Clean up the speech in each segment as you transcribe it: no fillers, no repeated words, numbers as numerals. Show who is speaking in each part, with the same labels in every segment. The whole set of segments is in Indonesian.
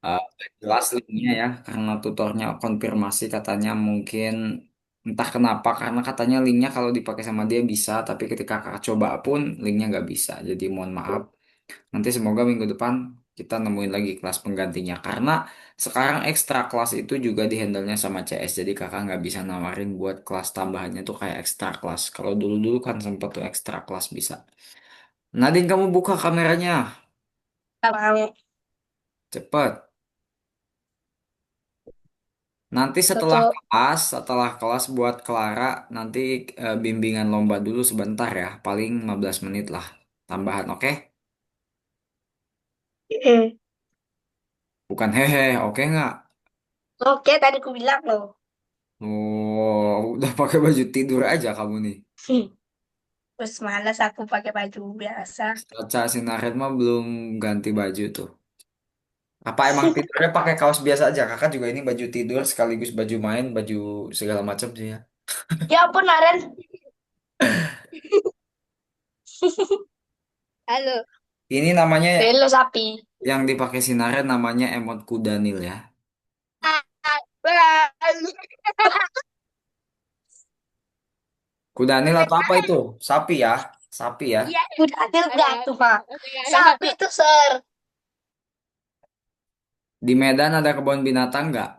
Speaker 1: Eh, jelas linknya ya, karena tutornya konfirmasi katanya mungkin entah kenapa, karena katanya linknya kalau dipakai sama dia bisa, tapi ketika kakak coba pun linknya nggak bisa. Jadi mohon maaf. Nanti semoga minggu depan kita nemuin lagi kelas penggantinya. Karena sekarang ekstra kelas itu juga dihandle-nya sama CS. Jadi kakak nggak bisa nawarin buat kelas tambahannya tuh kayak ekstra kelas. Kalau dulu-dulu kan sempet tuh ekstra kelas bisa. Nadine, kamu buka kameranya.
Speaker 2: Kalau
Speaker 1: Cepet. Nanti
Speaker 2: tutup.
Speaker 1: setelah kelas buat Clara, nanti bimbingan lomba dulu sebentar ya. Paling 15 menit lah. Tambahan, oke? Bukan hehe, oke nggak?
Speaker 2: Oke, tadi aku bilang loh.
Speaker 1: Oh, udah pakai baju tidur aja kamu nih.
Speaker 2: Terus malas aku pakai baju biasa.
Speaker 1: Caca Sinaret mah belum ganti baju tuh. Apa emang tidurnya pakai kaos biasa aja? Kakak juga ini baju tidur sekaligus baju main, baju segala macam sih ya.
Speaker 2: Ya ampun, Naren. Halo.
Speaker 1: Ini namanya
Speaker 2: Halo, sapi.
Speaker 1: yang dipakai Sinaret namanya emot kudanil ya. Kudanil atau apa itu? Sapi ya? Sapi ya?
Speaker 2: Iya, udah adil gak tuh, Pak? Sapi itu, Sir.
Speaker 1: Di Medan ada kebun binatang nggak?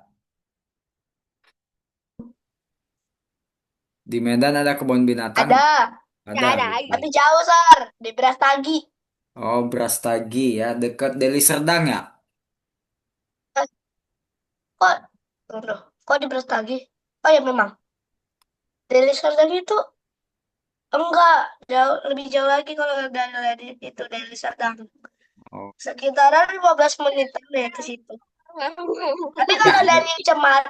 Speaker 1: Di Medan ada kebun binatang
Speaker 2: Ada.
Speaker 1: nggak?
Speaker 2: Ya,
Speaker 1: Ada.
Speaker 2: ada.
Speaker 1: Gitu.
Speaker 2: Tapi jauh, Sir. Di Brastagi.
Speaker 1: Oh, Brastagi ya, dekat Deli Serdang ya?
Speaker 2: Eh, kok, Aduh, kok di Brastagi? Oh ya, memang. Deli Serdagi itu enggak. Jauh, lebih jauh lagi kalau dari itu, Deli Serdang.
Speaker 1: Oh.
Speaker 2: Sekitaran 15 menitan deh ke situ. Tapi
Speaker 1: Ya,
Speaker 2: kalau dari Cemat,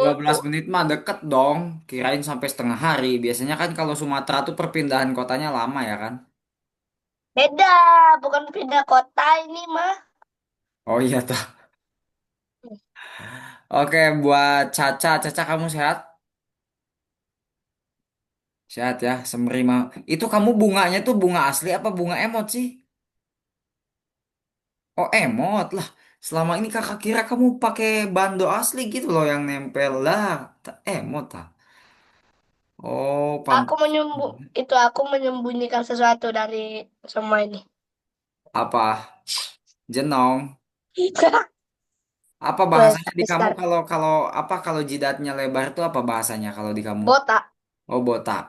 Speaker 1: 12 menit mah deket dong. Kirain sampai setengah hari. Biasanya kan kalau Sumatera tuh perpindahan kotanya lama ya kan?
Speaker 2: beda, bukan pindah kota ini mah.
Speaker 1: Oh iya toh. Oke, buat Caca. Caca kamu sehat? Sehat ya, semerima. Itu kamu bunganya tuh bunga asli apa bunga emot sih? Oh emot lah. Selama ini kakak kira kamu pakai bando asli gitu loh yang nempel lah. Emot ah. Oh,
Speaker 2: Aku
Speaker 1: pantas.
Speaker 2: aku menyembunyikan sesuatu dari semua ini.
Speaker 1: Apa? Jenong. Apa
Speaker 2: Wes,
Speaker 1: bahasanya di kamu
Speaker 2: sekarang
Speaker 1: kalau kalau apa kalau jidatnya lebar tuh apa bahasanya kalau di kamu?
Speaker 2: botak.
Speaker 1: Oh, botak.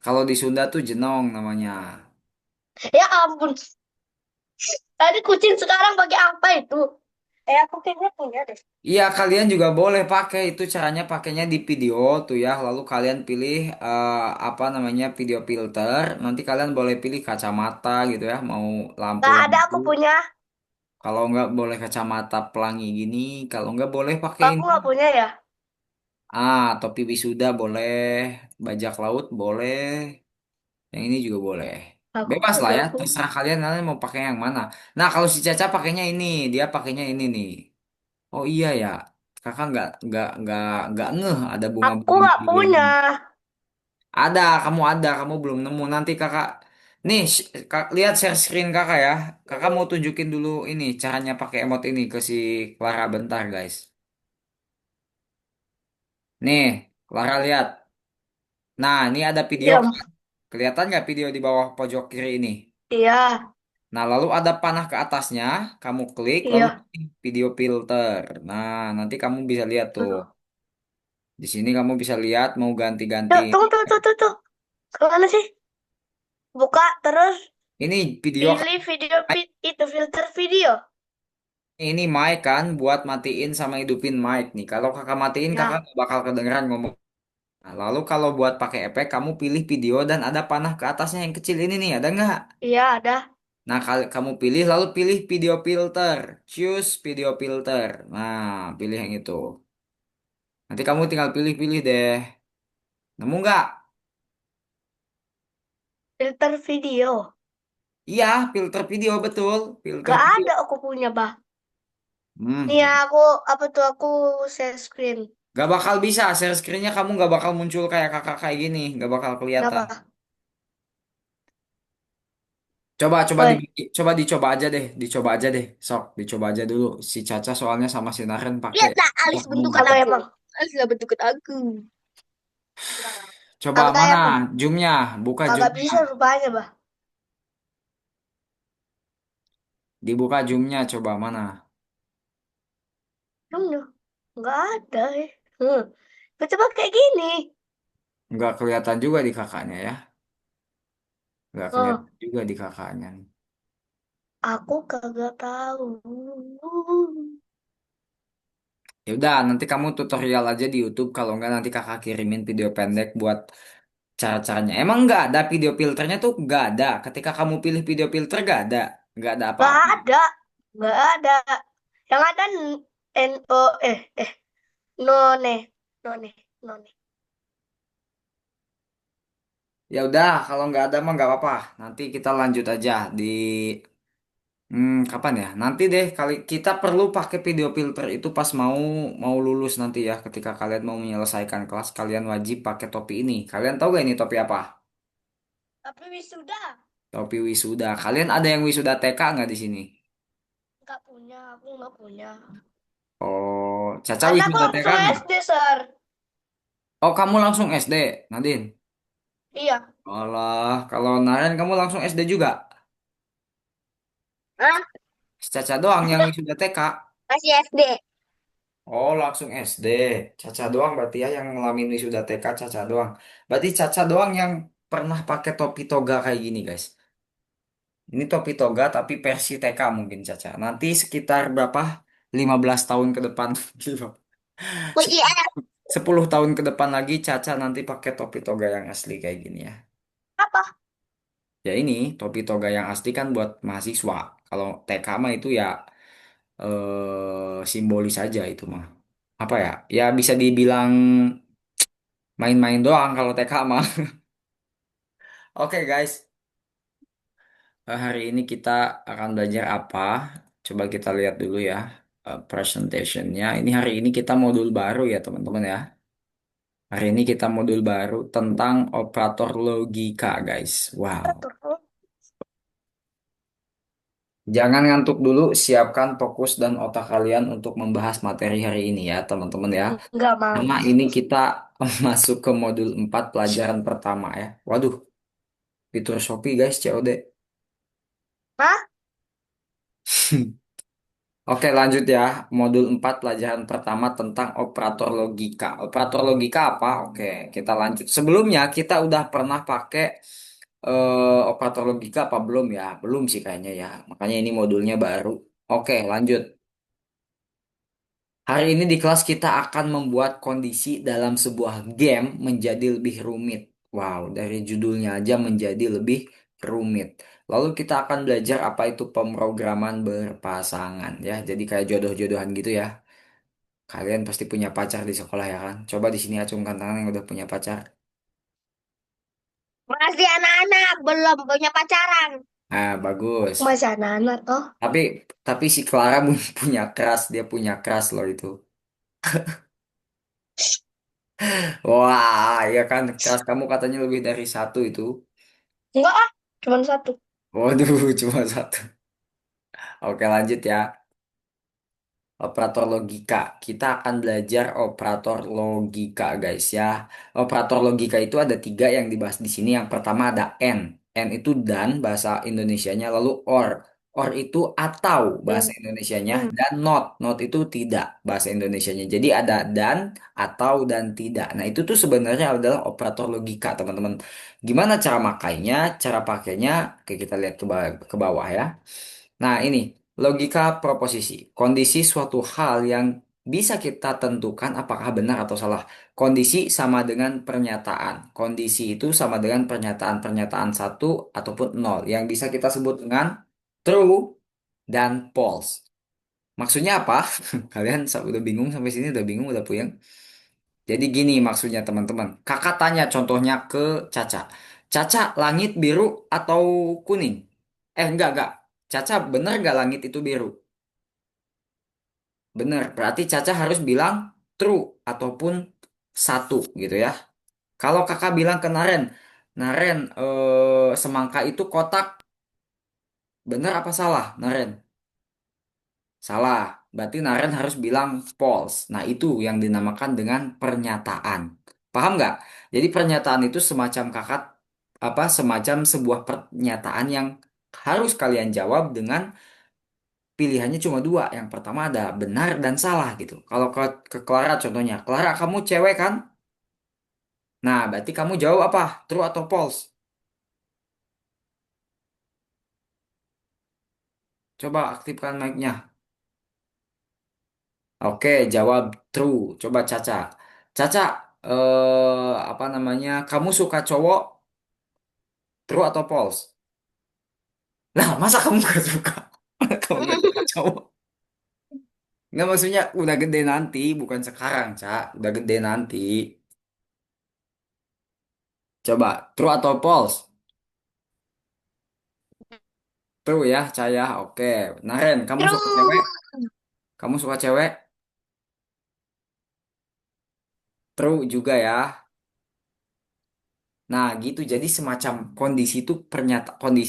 Speaker 1: Kalau di Sunda tuh jenong namanya.
Speaker 2: Ya ampun, tadi kucing sekarang pakai apa itu? Aku kayaknya punya deh.
Speaker 1: Iya, kalian juga boleh pakai itu caranya pakainya di video tuh ya. Lalu kalian pilih apa namanya video filter. Nanti kalian boleh pilih kacamata gitu ya, mau
Speaker 2: Gak ada
Speaker 1: lampu-lampu.
Speaker 2: aku punya.
Speaker 1: Kalau nggak boleh kacamata pelangi gini, kalau nggak boleh pakai
Speaker 2: Aku
Speaker 1: ini.
Speaker 2: nggak punya ya.
Speaker 1: Topi wisuda boleh, bajak laut boleh. Yang ini juga boleh.
Speaker 2: Aku
Speaker 1: Bebas lah
Speaker 2: punya
Speaker 1: ya,
Speaker 2: aku.
Speaker 1: terserah kalian kalian mau pakai yang mana. Nah, kalau si Caca pakainya ini, dia pakainya ini nih. Oh iya ya, kakak nggak ngeh ada
Speaker 2: Aku
Speaker 1: bunga-bunga
Speaker 2: nggak
Speaker 1: gitu
Speaker 2: punya.
Speaker 1: ini. Ada, kamu belum nemu. Nanti kakak, nih, lihat share screen kakak ya. Kakak mau tunjukin dulu ini caranya pakai emot ini ke si Clara bentar guys. Nih, Clara lihat. Nah, ini ada video
Speaker 2: Iya,
Speaker 1: kan? Kelihatan nggak video di bawah pojok kiri ini?
Speaker 2: iya,
Speaker 1: Nah, lalu ada panah ke atasnya, kamu klik, lalu
Speaker 2: iya.
Speaker 1: pilih video filter. Nah, nanti kamu bisa lihat tuh. Di sini kamu bisa lihat mau ganti-ganti.
Speaker 2: Yuk, tunggu, tunggu, tunggu, tunggu. Kemana sih? Buka, terus
Speaker 1: Ini video kan,
Speaker 2: pilih video itu filter video.
Speaker 1: ini mic kan, buat matiin sama hidupin mic nih. Kalau kakak matiin, kakak
Speaker 2: Ya,
Speaker 1: nggak bakal kedengeran ngomong. Nah, lalu kalau buat pakai efek, kamu pilih video dan ada panah ke atasnya yang kecil ini nih, ada nggak?
Speaker 2: iya ada.
Speaker 1: Nah, kamu pilih, lalu pilih video filter. Choose video filter. Nah, pilih yang itu. Nanti kamu tinggal pilih-pilih deh. Nemu nggak?
Speaker 2: Filter video.
Speaker 1: Iya, filter video betul, filter
Speaker 2: Gak
Speaker 1: video.
Speaker 2: ada aku punya, bah. Nih ya,
Speaker 1: Hmm,
Speaker 2: apa tuh aku share screen.
Speaker 1: gak bakal bisa share screen-nya kamu gak bakal muncul kayak kakak kayak gini, gak bakal kelihatan.
Speaker 2: Kenapa? Woi,
Speaker 1: Coba dicoba aja deh, dicoba aja deh. Sok, dicoba aja dulu. Si Caca soalnya sama si Naren pakai
Speaker 3: Lihat tak
Speaker 1: oh,
Speaker 3: alis
Speaker 1: kamu
Speaker 3: bentukan
Speaker 1: nggak
Speaker 2: apa
Speaker 3: aku.
Speaker 2: emang?
Speaker 3: Alis lah bentukan aku.
Speaker 1: coba
Speaker 2: Kagak
Speaker 1: mana
Speaker 2: emang.
Speaker 1: zoomnya, buka
Speaker 2: Kagak
Speaker 1: zoomnya,
Speaker 2: bisa rupanya, bah.
Speaker 1: dibuka zoomnya coba mana?
Speaker 2: Aduh, nggak ada. Hmm. Coba kayak gini.
Speaker 1: Nggak kelihatan juga di kakaknya ya, nggak
Speaker 2: Oh,
Speaker 1: kelihatan juga di kakaknya.
Speaker 2: aku kagak tahu.
Speaker 1: Ya udah, nanti kamu tutorial aja di YouTube. Kalau nggak nanti kakak kirimin video pendek buat cara-caranya. Emang nggak ada video filternya tuh nggak ada. Ketika kamu pilih video filter nggak ada
Speaker 2: Nggak
Speaker 1: apa-apa.
Speaker 2: ada. Nggak ada. Yang ada N-O, none. None. None.
Speaker 1: Ya udah, kalau nggak ada mah nggak apa-apa. Nanti kita lanjut aja di kapan ya? Nanti deh kali kita perlu pakai video filter itu pas mau mau lulus nanti ya. Ketika kalian mau menyelesaikan kelas, kalian wajib pakai topi ini. Kalian tahu gak ini topi apa?
Speaker 2: Tapi wisuda.
Speaker 1: Topi wisuda. Kalian ada yang wisuda TK nggak di sini?
Speaker 2: Nggak punya. Aku nggak punya.
Speaker 1: Oh, Caca
Speaker 2: Karena aku
Speaker 1: wisuda TK
Speaker 2: langsung
Speaker 1: nggak?
Speaker 2: SD, Sir.
Speaker 1: Oh, kamu langsung SD, Nadine.
Speaker 2: Iya.
Speaker 1: Alah, kalau Naren kamu langsung SD juga.
Speaker 3: Hah?
Speaker 1: Caca doang yang wisuda TK.
Speaker 3: Masih SD.
Speaker 1: Oh, langsung SD. Caca doang berarti ya yang ngalamin wisuda TK Caca doang. Berarti Caca doang yang pernah pakai topi toga kayak gini, guys. Ini topi toga tapi versi TK mungkin Caca. Nanti sekitar berapa? 15 tahun ke depan. 10
Speaker 3: UIF.
Speaker 1: 10 tahun ke depan lagi Caca nanti pakai topi toga yang asli kayak gini ya.
Speaker 2: Apa?
Speaker 1: Ya ini topi toga yang asli kan buat mahasiswa. Kalau TK mah itu ya simbolis aja itu mah. Apa ya? Ya bisa dibilang main-main doang kalau TK mah. Oke guys, hari ini kita akan belajar apa? Coba kita lihat dulu ya presentationnya. Ini hari ini kita modul baru ya teman-teman ya. Hari ini kita modul baru tentang operator logika guys. Wow.
Speaker 2: Betul.
Speaker 1: Jangan ngantuk dulu, siapkan fokus dan otak kalian untuk membahas materi hari ini ya teman-teman ya.
Speaker 2: Nggak mau.
Speaker 1: Karena ini kita masuk ke modul 4 pelajaran pertama ya. Waduh, fitur Shopee guys, COD.
Speaker 2: Hah?
Speaker 1: Oke, lanjut ya. Modul 4 pelajaran pertama tentang operator logika. Operator logika apa? Oke, kita lanjut. Sebelumnya kita udah pernah pakai operator logika apa belum ya? Belum sih kayaknya ya. Makanya ini modulnya baru. Oke, lanjut. Hari ini di kelas kita akan membuat kondisi dalam sebuah game menjadi lebih rumit. Wow, dari judulnya aja menjadi lebih rumit. Lalu kita akan belajar apa itu pemrograman berpasangan ya. Jadi kayak jodoh-jodohan gitu ya. Kalian pasti punya pacar di sekolah ya kan? Coba di sini acungkan tangan yang udah punya pacar.
Speaker 3: Masih anak-anak. Belum punya pacaran.
Speaker 1: Nah, bagus.
Speaker 2: Masih anak-anak toh.
Speaker 1: Tapi tapi si Clara punya keras, dia punya keras loh itu. Wah, ya kan keras kamu katanya lebih dari satu itu.
Speaker 2: Enggak ah. Cuman satu.
Speaker 1: Waduh, cuma satu. Oke, lanjut ya. Operator logika. Kita akan belajar operator logika, guys ya. Operator logika itu ada tiga yang dibahas di sini. Yang pertama ada and. And itu dan bahasa Indonesianya. Lalu or. Or itu atau bahasa
Speaker 2: Hmm.
Speaker 1: Indonesianya.
Speaker 2: Hmm.
Speaker 1: Dan not. Not itu tidak bahasa Indonesianya. Jadi ada dan, atau, dan tidak. Nah itu tuh sebenarnya adalah operator logika, teman-teman. Gimana cara makainya, cara pakainya? Oke, kita lihat ke bawah ya. Nah, ini logika proposisi. Kondisi suatu hal yang bisa kita tentukan apakah benar atau salah. Kondisi sama dengan pernyataan. Kondisi itu sama dengan pernyataan-pernyataan satu ataupun nol yang bisa kita sebut dengan true dan false. Maksudnya apa? Kalian udah bingung sampai sini, udah bingung, udah puyeng. Jadi gini maksudnya teman-teman. Kakak tanya contohnya ke Caca. Caca, langit biru atau kuning? Enggak. Caca, bener nggak langit itu biru? Bener. Berarti Caca harus bilang true ataupun satu gitu ya. Kalau kakak bilang ke Naren, Naren, semangka itu kotak. Benar apa salah, Naren? Salah. Berarti Naren harus bilang false. Nah, itu yang dinamakan dengan pernyataan. Paham nggak? Jadi pernyataan itu semacam semacam sebuah pernyataan yang harus kalian jawab dengan pilihannya cuma dua. Yang pertama ada benar dan salah gitu. Kalau ke Clara contohnya, Clara kamu cewek kan? Nah, berarti kamu jawab apa? True atau false? Coba aktifkan mic-nya. Oke, jawab true. Coba Caca. Caca, apa namanya? Kamu suka cowok? True atau false? Nah, masa kamu gak suka? Kamu gak suka cowok? Nggak maksudnya udah gede nanti, bukan sekarang, Cak. Udah gede nanti. Coba, true atau false? True ya, Caya. Oke. Naren, kamu suka cewek?
Speaker 3: True.
Speaker 1: Kamu suka cewek? True juga ya. Nah, gitu. Jadi semacam kondisi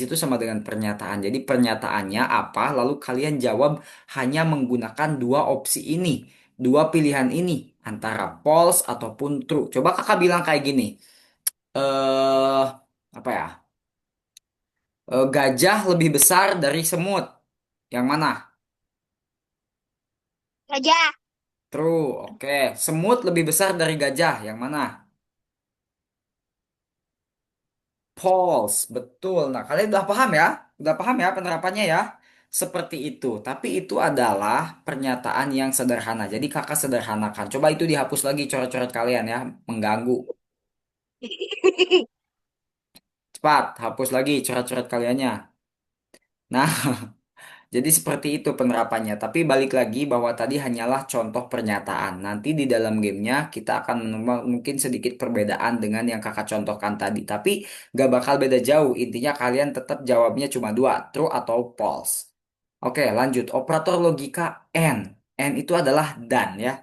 Speaker 1: itu sama dengan pernyataan. Jadi pernyataannya apa? Lalu kalian jawab hanya menggunakan dua opsi ini, dua pilihan ini antara false ataupun true. Coba kakak bilang kayak gini. Eh, apa ya? Gajah lebih besar dari semut. Yang mana?
Speaker 3: Gajah.
Speaker 1: True. Oke. Semut lebih besar dari gajah. Yang mana? False, betul. Nah, kalian udah paham ya? Udah paham ya penerapannya ya? Seperti itu. Tapi itu adalah pernyataan yang sederhana. Jadi kakak sederhanakan. Coba itu dihapus lagi coret-coret kalian ya. Mengganggu. Cepat, hapus lagi coret-coret kaliannya. Nah, jadi seperti itu penerapannya. Tapi balik lagi bahwa tadi hanyalah contoh pernyataan. Nanti di dalam gamenya kita akan menemukan mungkin sedikit perbedaan dengan yang kakak contohkan tadi. Tapi gak bakal beda jauh. Intinya kalian tetap jawabnya cuma dua, true atau false. Oke, lanjut. Operator logika AND. AND itu adalah dan ya.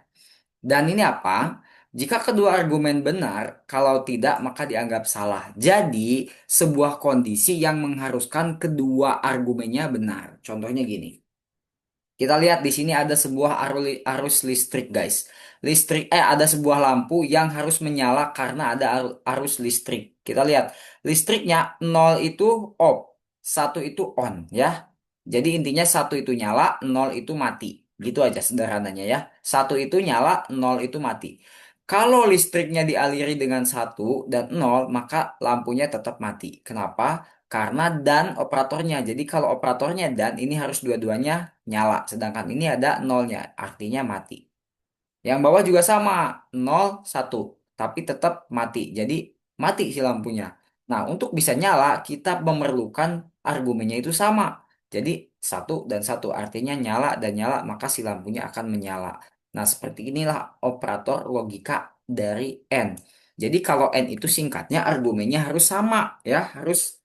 Speaker 1: Dan ini apa? Jika kedua argumen benar, kalau tidak maka dianggap salah. Jadi, sebuah kondisi yang mengharuskan kedua argumennya benar. Contohnya gini. Kita lihat di sini ada sebuah arus listrik, guys. Ada sebuah lampu yang harus menyala karena ada arus listrik. Kita lihat, listriknya nol itu off, satu itu on, ya. Jadi intinya satu itu nyala, nol itu mati. Gitu aja sederhananya ya. Satu itu nyala, nol itu mati. Kalau listriknya dialiri dengan satu dan nol, maka lampunya tetap mati. Kenapa? Karena dan operatornya. Jadi kalau operatornya dan ini harus dua-duanya nyala. Sedangkan ini ada nolnya, artinya mati. Yang bawah juga sama, 0, 1. Tapi tetap mati. Jadi mati si lampunya. Nah, untuk bisa nyala, kita memerlukan argumennya itu sama. Jadi satu dan satu artinya nyala dan nyala, maka si lampunya akan menyala. Nah, seperti inilah operator logika dari N. Jadi kalau N itu singkatnya argumennya harus sama ya, harus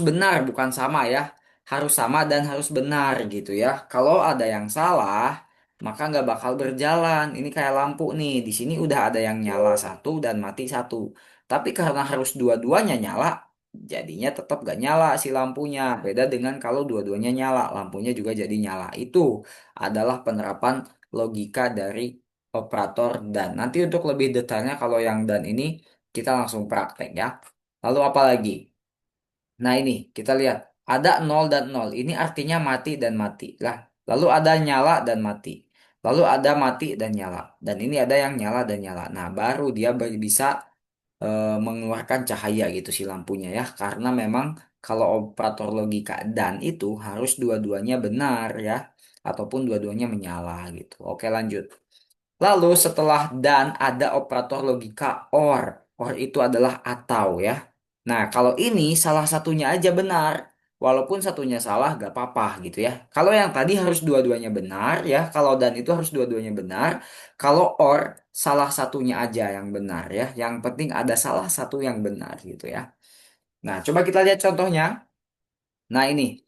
Speaker 1: benar bukan sama ya, harus sama dan harus benar gitu ya. Kalau ada yang salah maka nggak bakal berjalan. Ini kayak lampu nih, di sini udah ada yang nyala satu dan mati satu, tapi karena harus dua-duanya nyala jadinya tetap gak nyala si lampunya. Beda dengan kalau dua-duanya nyala lampunya juga jadi nyala. Itu adalah penerapan logika dari operator dan. Nanti untuk lebih detailnya kalau yang dan ini kita langsung praktek ya. Lalu apa lagi? Nah ini kita lihat ada nol dan nol. Ini artinya mati dan mati. Lah, lalu ada nyala dan mati. Lalu ada mati dan nyala. Dan ini ada yang nyala dan nyala. Nah, baru dia bisa mengeluarkan cahaya gitu si lampunya ya. Karena memang kalau operator logika dan itu harus dua-duanya benar ya. Ataupun dua-duanya menyala gitu. Oke, lanjut. Lalu setelah dan ada operator logika or. Or itu adalah atau ya. Nah, kalau ini salah satunya aja benar. Walaupun satunya salah gak apa-apa gitu ya. Kalau yang tadi harus dua-duanya benar ya. Kalau dan itu harus dua-duanya benar. Kalau or salah satunya aja yang benar ya. Yang penting ada salah satu yang benar gitu ya. Nah, coba kita lihat contohnya. Nah, ini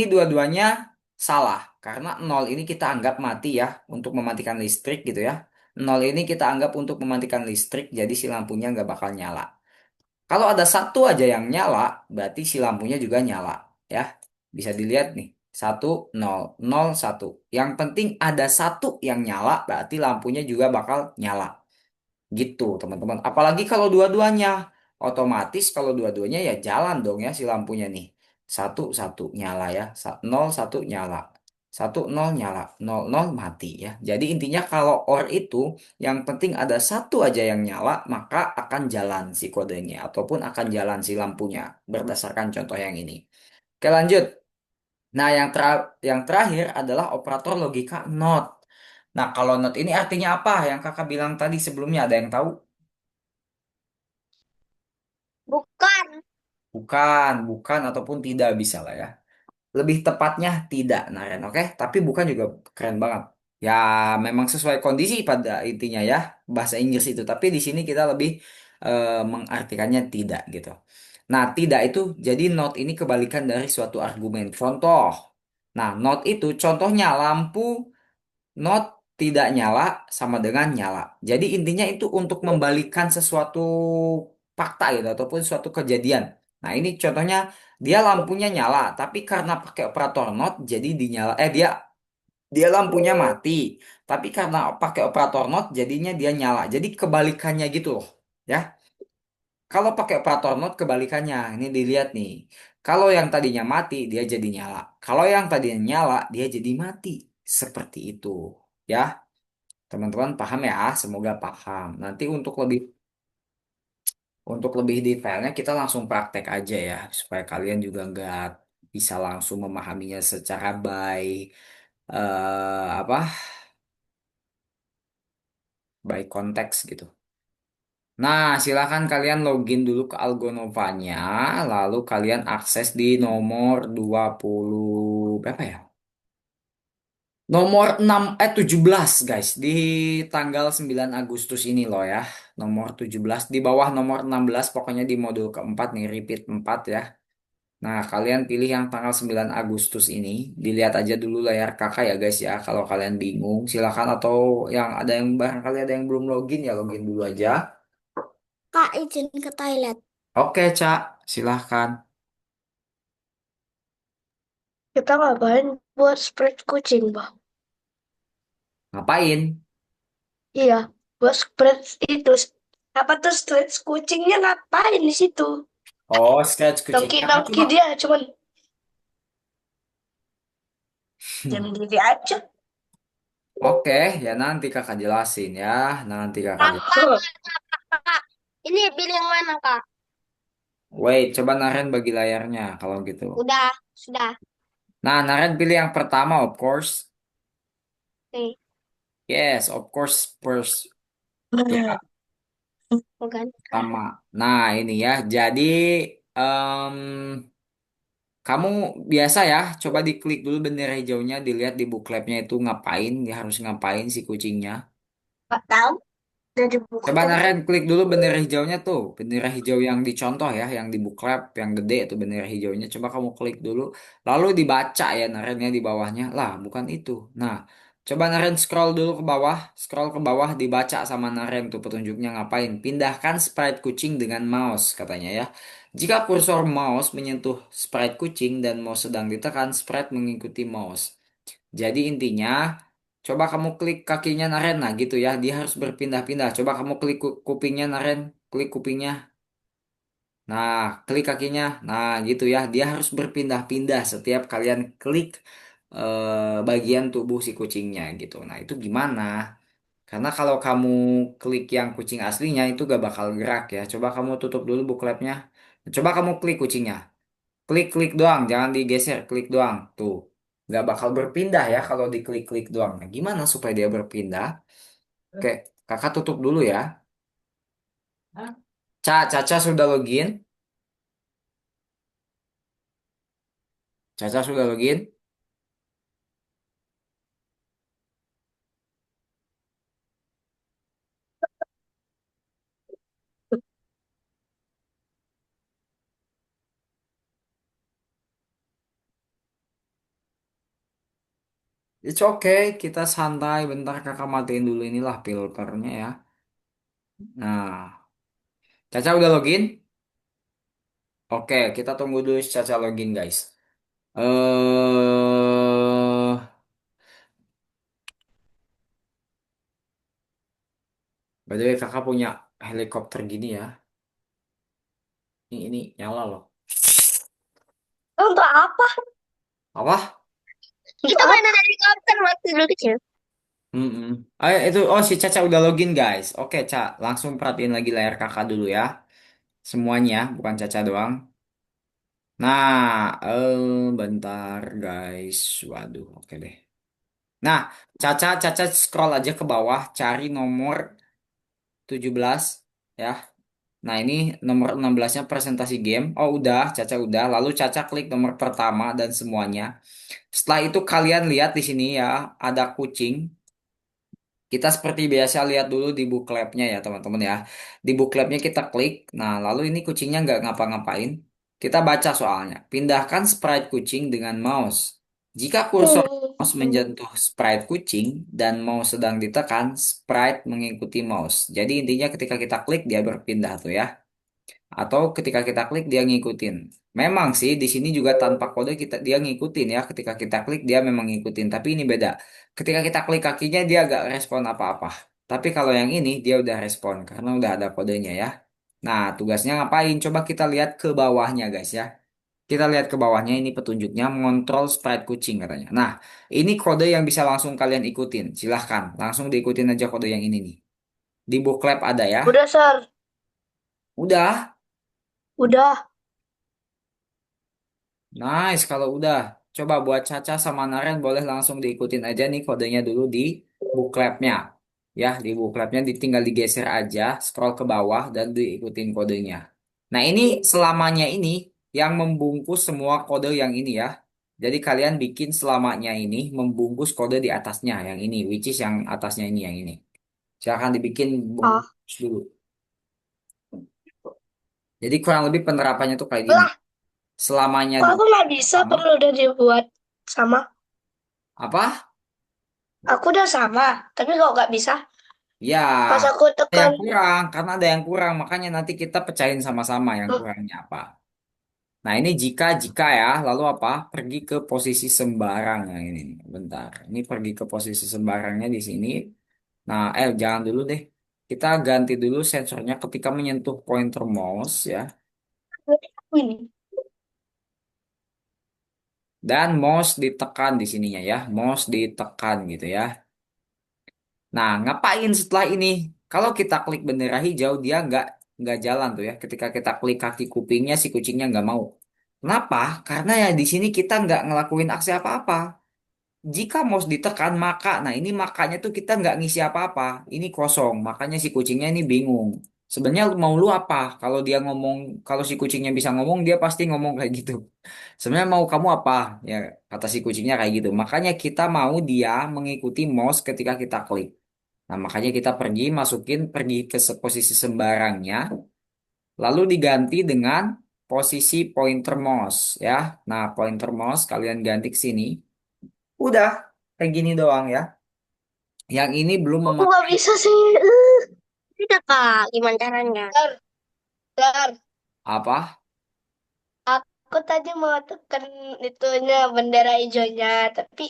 Speaker 1: dua-duanya salah karena nol ini kita anggap mati ya untuk mematikan listrik gitu ya. Nol ini kita anggap untuk mematikan listrik, jadi si lampunya nggak bakal nyala. Kalau ada satu aja yang nyala, berarti si lampunya juga nyala. ya. Bisa dilihat nih. Satu, nol, nol, satu. Yang penting ada satu yang nyala, berarti lampunya juga bakal nyala. Gitu, teman-teman. Apalagi kalau dua-duanya. Otomatis kalau dua-duanya ya jalan dong ya si lampunya nih. Satu, satu nyala ya. Nol, satu nyala. Satu, nol nyala. Nol, nol mati ya. Jadi intinya kalau OR itu yang penting ada satu aja yang nyala, maka akan jalan si kodenya. Ataupun akan jalan si lampunya. Berdasarkan contoh yang ini. Oke lanjut. Nah yang terakhir adalah operator logika NOT. Nah kalau NOT ini artinya apa? Yang kakak bilang tadi sebelumnya ada yang tahu?
Speaker 3: Bukan.
Speaker 1: Bukan, bukan ataupun tidak bisa lah ya. Lebih tepatnya tidak, Naren, oke? Tapi bukan juga keren banget. Ya, memang sesuai kondisi pada intinya ya, bahasa Inggris itu. Tapi di sini kita lebih mengartikannya tidak gitu. Nah, tidak itu jadi not ini kebalikan dari suatu argumen. Contoh. Nah, not itu contohnya lampu not tidak nyala sama dengan nyala. Jadi intinya itu untuk membalikan sesuatu fakta gitu ataupun suatu kejadian. Nah, ini contohnya dia lampunya nyala, tapi karena pakai operator not jadi dinyala dia dia lampunya mati, tapi karena pakai operator not jadinya dia nyala. Jadi kebalikannya gitu loh. Ya. Kalau pakai operator not kebalikannya. Ini dilihat nih. Kalau yang tadinya mati dia jadi nyala. Kalau yang tadinya nyala dia jadi mati. Seperti itu. Ya. Teman-teman paham ya? Semoga paham. Nanti untuk lebih detailnya kita langsung praktek aja ya, supaya kalian juga nggak bisa langsung memahaminya secara apa? By konteks gitu. Nah, silakan kalian login dulu ke Algonovanya, lalu kalian akses di nomor 20 berapa ya? Nomor 17 guys di tanggal 9 Agustus ini loh ya. Nomor 17 di bawah nomor 16 pokoknya di modul keempat nih repeat 4 ya. Nah, kalian pilih yang tanggal 9 Agustus ini. Dilihat aja dulu layar kakak ya guys ya. Kalau kalian bingung silakan atau yang ada yang barangkali ada yang belum login ya login dulu aja.
Speaker 3: Kak, izin ke toilet.
Speaker 1: Oke, Cak. Silahkan.
Speaker 2: Kita ngapain buat spread kucing, Bang?
Speaker 1: Ngapain?
Speaker 2: Iya, buat spread itu. Apa tuh spread kucingnya ngapain di situ?
Speaker 1: Oh, scratch kucingnya. Ah,
Speaker 2: Nongki-nongki
Speaker 1: cuma
Speaker 2: dia, cuman diam diri aja.
Speaker 1: Oke, ya nanti kakak jelasin ya. Nanti kakak
Speaker 3: Kak,
Speaker 1: jelasin.
Speaker 3: kak, kak. Ini pilih yang mana, Kak?
Speaker 1: Wait, coba Naren bagi layarnya kalau gitu.
Speaker 3: Udah, sudah.
Speaker 1: Nah, Naren pilih yang pertama, of course.
Speaker 3: Nih,
Speaker 1: Yes, of course, first. Ya,
Speaker 3: bukan.
Speaker 1: pertama. Nah, ini ya. Jadi, em, kamu biasa ya, coba diklik dulu bendera hijaunya, dilihat di bookletnya itu ngapain, dia harus ngapain si kucingnya.
Speaker 2: Nggak tahu, udah dibuka
Speaker 1: Coba
Speaker 2: tadi.
Speaker 1: Naren klik dulu bendera hijaunya tuh, bendera hijau yang dicontoh ya, yang di buklet, yang gede itu bendera hijaunya. Coba kamu klik dulu, lalu dibaca ya Naren ya di bawahnya. Lah, bukan itu. Nah, coba Naren scroll ke bawah dibaca sama Naren tuh petunjuknya ngapain. Pindahkan sprite kucing dengan mouse katanya ya. Jika kursor mouse menyentuh sprite kucing dan mouse sedang ditekan, sprite mengikuti mouse. Jadi intinya, coba kamu klik kakinya Naren, nah gitu ya, dia harus berpindah-pindah. Coba kamu klik kupingnya Naren, klik kupingnya. Nah, klik kakinya, nah gitu ya, dia harus berpindah-pindah setiap kalian klik bagian tubuh si kucingnya gitu. Nah, itu gimana? Karena kalau kamu klik yang kucing aslinya itu gak bakal gerak ya. Coba kamu tutup dulu bookletnya. Coba kamu klik kucingnya. Klik-klik doang, jangan digeser, klik doang. Tuh, nggak bakal berpindah ya kalau diklik-klik doang. Nah, gimana supaya dia berpindah? Oke, kakak tutup dulu ya. Caca sudah login? Caca sudah login? It's okay, kita santai. Bentar kakak matiin dulu inilah filternya ya. Nah, Caca udah login? Oke, kita tunggu dulu Caca login guys. By the way, kakak punya helikopter gini ya. Ini nyala loh.
Speaker 2: Untuk apa?
Speaker 1: Apa?
Speaker 3: Kita
Speaker 2: Untuk
Speaker 3: mainan
Speaker 2: apa?
Speaker 3: helikopter waktu dulu kecil.
Speaker 1: Mm-mm. Ayo, itu, oh si Caca udah login guys. Oke, Ca, langsung perhatiin lagi layar kakak dulu ya. Semuanya, bukan Caca doang. Nah, bentar guys. Waduh, oke deh. Nah, Caca scroll aja ke bawah, cari nomor 17 ya. Nah, ini nomor 16-nya presentasi game. Oh, udah, Caca udah. Lalu Caca klik nomor pertama dan semuanya. Setelah itu kalian lihat di sini ya, ada kucing. Kita seperti biasa lihat dulu di booklepnya ya teman-teman ya. Di booklepnya kita klik. Nah, lalu ini kucingnya nggak ngapa-ngapain. Kita baca soalnya. Pindahkan sprite kucing dengan mouse. Jika kursor mouse
Speaker 2: Hmm.
Speaker 1: menyentuh sprite kucing dan mouse sedang ditekan, sprite mengikuti mouse. Jadi intinya ketika kita klik dia berpindah tuh ya. Atau ketika kita klik dia ngikutin. Memang sih di sini juga tanpa kode kita dia ngikutin ya. Ketika kita klik dia memang ngikutin. Tapi ini beda. Ketika kita klik kakinya dia agak respon apa-apa. Tapi kalau yang ini dia udah respon karena udah ada kodenya ya. Nah, tugasnya ngapain? Coba kita lihat ke bawahnya guys ya. Kita lihat ke bawahnya ini petunjuknya mengontrol sprite kucing katanya. Nah, ini kode yang bisa langsung kalian ikutin. Silahkan, langsung diikutin aja kode yang ini nih. Di booklet ada ya.
Speaker 2: Udah, Sar.
Speaker 1: Udah.
Speaker 2: Udah.
Speaker 1: Nice, kalau udah. Coba buat Caca sama Naren boleh langsung diikutin aja nih kodenya dulu di bookletnya. Ya, di bookletnya tinggal digeser aja, scroll ke bawah dan diikutin kodenya. Nah, ini selamanya ini yang membungkus semua kode yang ini ya. Jadi kalian bikin selamanya ini membungkus kode di atasnya yang ini, which is yang atasnya ini yang ini. Silahkan dibikin
Speaker 2: Ah,
Speaker 1: bungkus dulu. Jadi kurang lebih penerapannya tuh kayak gini.
Speaker 2: lah.
Speaker 1: Selamanya
Speaker 2: Kok
Speaker 1: dulu.
Speaker 2: aku nggak bisa
Speaker 1: Sama.
Speaker 2: perlu udah dibuat sama.
Speaker 1: Apa?
Speaker 2: Aku udah sama, tapi kok nggak bisa?
Speaker 1: Ya,
Speaker 2: Pas aku
Speaker 1: ada yang
Speaker 2: tekan.
Speaker 1: kurang karena ada yang kurang, makanya nanti kita pecahin sama-sama yang
Speaker 2: Hmm,
Speaker 1: kurangnya apa. Nah, ini jika ya, lalu apa? Pergi ke posisi sembarang yang ini. Bentar, ini pergi ke posisi sembarangnya di sini. Nah, jangan dulu deh. Kita ganti dulu sensornya ketika menyentuh pointer mouse ya.
Speaker 2: ini.
Speaker 1: Dan mouse ditekan di sininya ya. Mouse ditekan gitu ya. Nah, ngapain setelah ini? Kalau kita klik bendera hijau, dia nggak jalan tuh ya. Ketika kita klik kaki kupingnya, si kucingnya nggak mau. Kenapa? Karena ya di sini kita nggak ngelakuin aksi apa-apa. Jika mouse ditekan, maka, nah ini makanya tuh kita nggak ngisi apa-apa. Ini kosong, makanya si kucingnya ini bingung. Sebenarnya mau lu apa? Kalau dia ngomong, kalau si kucingnya bisa ngomong, dia pasti ngomong kayak gitu. Sebenarnya mau kamu apa? Ya, kata si kucingnya kayak gitu. Makanya kita mau dia mengikuti mouse ketika kita klik. Nah, makanya kita pergi ke posisi sembarangnya, lalu diganti dengan posisi pointer mouse ya. Nah, pointer mouse kalian ganti ke sini. Udah, kayak gini doang ya. Yang ini belum
Speaker 2: Aku nggak
Speaker 1: memakai
Speaker 2: bisa sih.
Speaker 3: Tidak, Kak. Gimana caranya?
Speaker 2: Dar, dar.
Speaker 1: apa?
Speaker 2: Aku tadi mau tekan itunya bendera hijaunya, tapi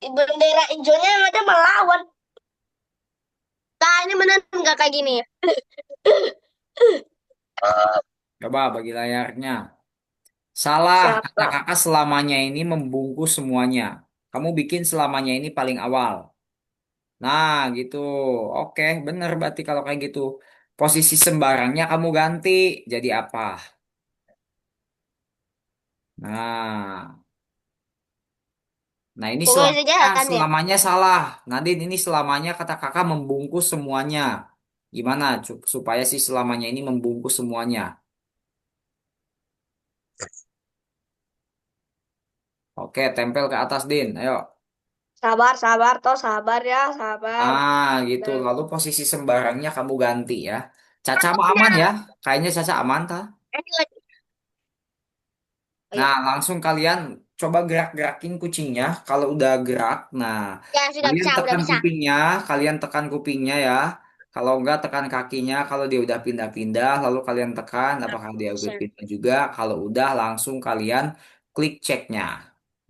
Speaker 2: bendera hijaunya yang ada melawan.
Speaker 3: Kak, ini benar nggak kayak gini?
Speaker 1: Coba bagi layarnya. Salah, kata
Speaker 2: Siapa?
Speaker 1: kakak selamanya ini membungkus semuanya. Kamu bikin selamanya ini paling awal. Nah, gitu. Oke, bener berarti kalau kayak gitu. Posisi sembarangnya kamu ganti jadi apa? Nah, nah ini
Speaker 3: Kok nggak bisa
Speaker 1: selamanya,
Speaker 3: jalan ya?
Speaker 1: selamanya salah. Nadine ini selamanya kata kakak membungkus semuanya. Gimana supaya si selamanya ini membungkus semuanya? Oke, tempel ke atas Din. Ayo.
Speaker 2: Sabar, sabar, toh sabar ya, sabar.
Speaker 1: Ah, gitu.
Speaker 2: Nah,
Speaker 1: Lalu posisi sembarangnya kamu ganti ya. Caca mah aman
Speaker 3: Udah.
Speaker 1: ya? Kayaknya Caca aman kah?
Speaker 3: Lanjut. Oh,
Speaker 1: Nah,
Speaker 3: ya.
Speaker 1: langsung kalian coba gerak-gerakin kucingnya. Kalau udah gerak, nah
Speaker 3: Ya, sudah
Speaker 1: kalian
Speaker 3: bisa, udah
Speaker 1: tekan
Speaker 3: bisa.
Speaker 1: kupingnya, kalian tekan kupingnya ya. Kalau enggak tekan kakinya, kalau dia udah pindah-pindah, lalu kalian tekan,
Speaker 3: Nah,
Speaker 1: apakah dia udah
Speaker 3: bisa.
Speaker 1: pindah juga? Kalau udah, langsung kalian klik ceknya.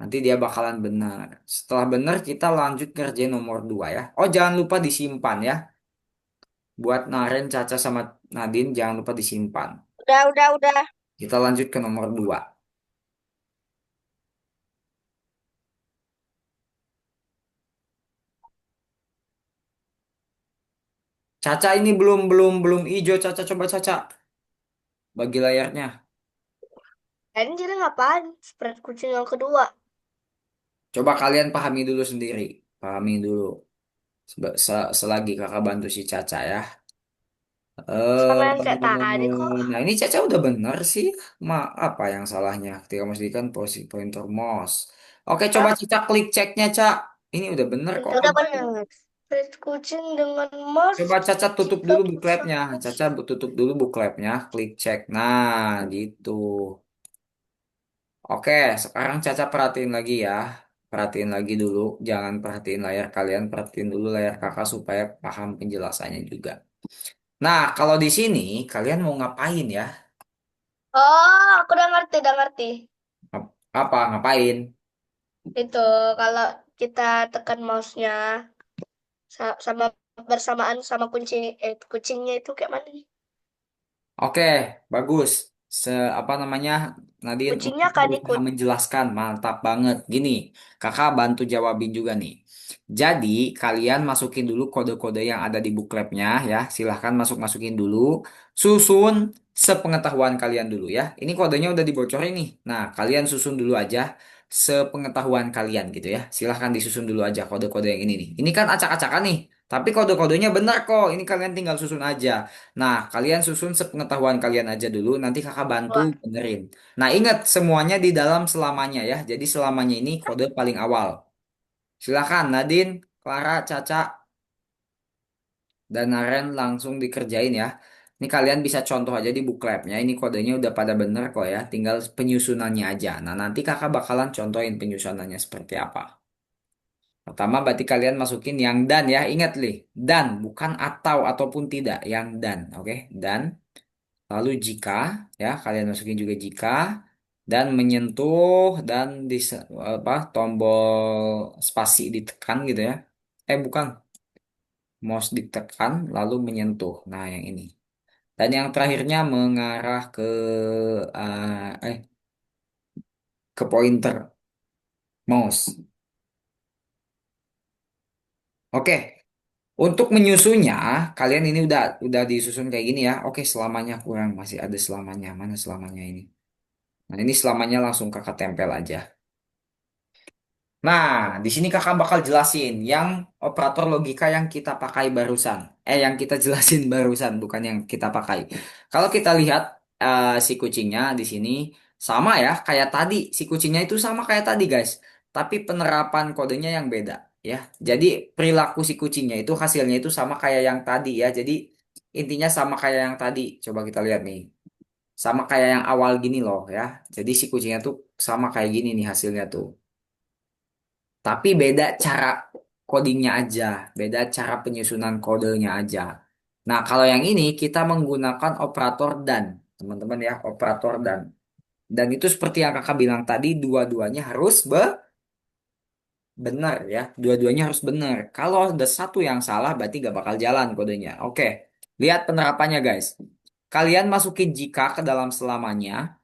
Speaker 1: Nanti dia bakalan benar. Setelah benar kita lanjut kerja nomor 2 ya. Oh jangan lupa disimpan ya. Buat Naren, Caca sama Nadine jangan lupa disimpan.
Speaker 3: Udah.
Speaker 1: Kita lanjut ke nomor 2. Caca ini belum belum belum hijau. Caca coba Caca bagi layarnya.
Speaker 2: Ini jadi ngapain? Spread kucing yang kedua.
Speaker 1: Coba kalian pahami dulu sendiri. Pahami dulu. Selagi kakak bantu si Caca ya.
Speaker 2: Sama yang kayak tadi kok.
Speaker 1: Nah ini Caca udah bener sih. Apa yang salahnya? Ketika memastikan posisi pointer mouse. Oke, coba
Speaker 2: Hah?
Speaker 1: Caca klik ceknya, Cak. Ini udah bener kok.
Speaker 2: Ya udah benar. Spread kucing dengan mouse
Speaker 1: Coba Caca tutup
Speaker 2: jika
Speaker 1: dulu bookletnya.
Speaker 2: bersama.
Speaker 1: Caca tutup dulu bookletnya. Klik cek. Nah, gitu. Oke, sekarang Caca perhatiin lagi ya. Perhatiin lagi dulu. Jangan perhatiin layar kalian. Perhatiin dulu layar kakak supaya paham penjelasannya juga. Nah, kalau di sini kalian mau ngapain ya?
Speaker 2: Oh, aku udah ngerti.
Speaker 1: Apa? Ngapain?
Speaker 2: Itu kalau kita tekan mouse-nya sama bersamaan sama kucingnya itu kayak mana nih?
Speaker 1: Oke, bagus. Apa namanya? Nadine
Speaker 2: Kucingnya
Speaker 1: untuk
Speaker 2: akan
Speaker 1: berusaha
Speaker 2: ikut.
Speaker 1: menjelaskan, mantap banget. Gini, kakak bantu jawabin juga nih. Jadi, kalian masukin dulu kode-kode yang ada di bookletnya ya. Silahkan masukin dulu. Susun sepengetahuan kalian dulu ya. Ini kodenya udah dibocorin nih. Nah, kalian susun dulu aja sepengetahuan kalian gitu ya. Silahkan disusun dulu aja kode-kode yang ini nih. Ini kan acak-acakan nih. Tapi kode-kodenya benar kok. Ini kalian tinggal susun aja. Nah, kalian susun sepengetahuan kalian aja dulu, nanti kakak bantu
Speaker 2: Wah,
Speaker 1: benerin. Nah, ingat semuanya di dalam selamanya ya. Jadi selamanya ini kode paling awal. Silakan Nadine, Clara, Caca, dan Naren langsung dikerjain ya. Ini kalian bisa contoh aja di bookletnya. Ini kodenya udah pada bener kok ya. Tinggal penyusunannya aja. Nah, nanti kakak bakalan contohin penyusunannya seperti apa. Pertama, berarti kalian masukin yang dan ya. Ingat nih, dan bukan atau ataupun tidak. Yang dan, oke? Dan. Lalu jika ya kalian masukin juga jika dan menyentuh dan di apa tombol spasi ditekan gitu ya. Bukan, mouse ditekan lalu menyentuh. Nah, yang ini. Dan yang terakhirnya mengarah ke eh eh, ke pointer mouse. Oke, untuk menyusunnya kalian ini udah disusun kayak gini ya. Oke, selamanya kurang, masih ada selamanya. Mana selamanya ini? Nah, ini selamanya langsung kakak tempel aja. Nah, di sini kakak bakal jelasin yang operator logika yang kita pakai barusan. Yang kita jelasin barusan, bukan yang kita pakai. Kalau kita lihat si kucingnya di sini sama ya, kayak tadi. Si kucingnya itu sama kayak tadi, guys. Tapi penerapan kodenya yang beda, ya. Jadi perilaku si kucingnya itu hasilnya itu sama kayak yang tadi ya. Jadi intinya sama kayak yang tadi. Coba kita lihat nih. Sama kayak yang awal gini loh ya. Jadi si kucingnya tuh sama kayak gini nih hasilnya tuh. Tapi beda cara codingnya aja, beda cara penyusunan kodenya aja. Nah, kalau yang ini kita menggunakan operator dan, teman-teman ya, operator dan. Dan itu seperti yang kakak bilang tadi, dua-duanya harus benar ya, dua-duanya harus benar. Kalau ada satu yang salah, berarti gak bakal jalan kodenya. Oke, lihat penerapannya guys. Kalian masukin jika ke dalam selamanya,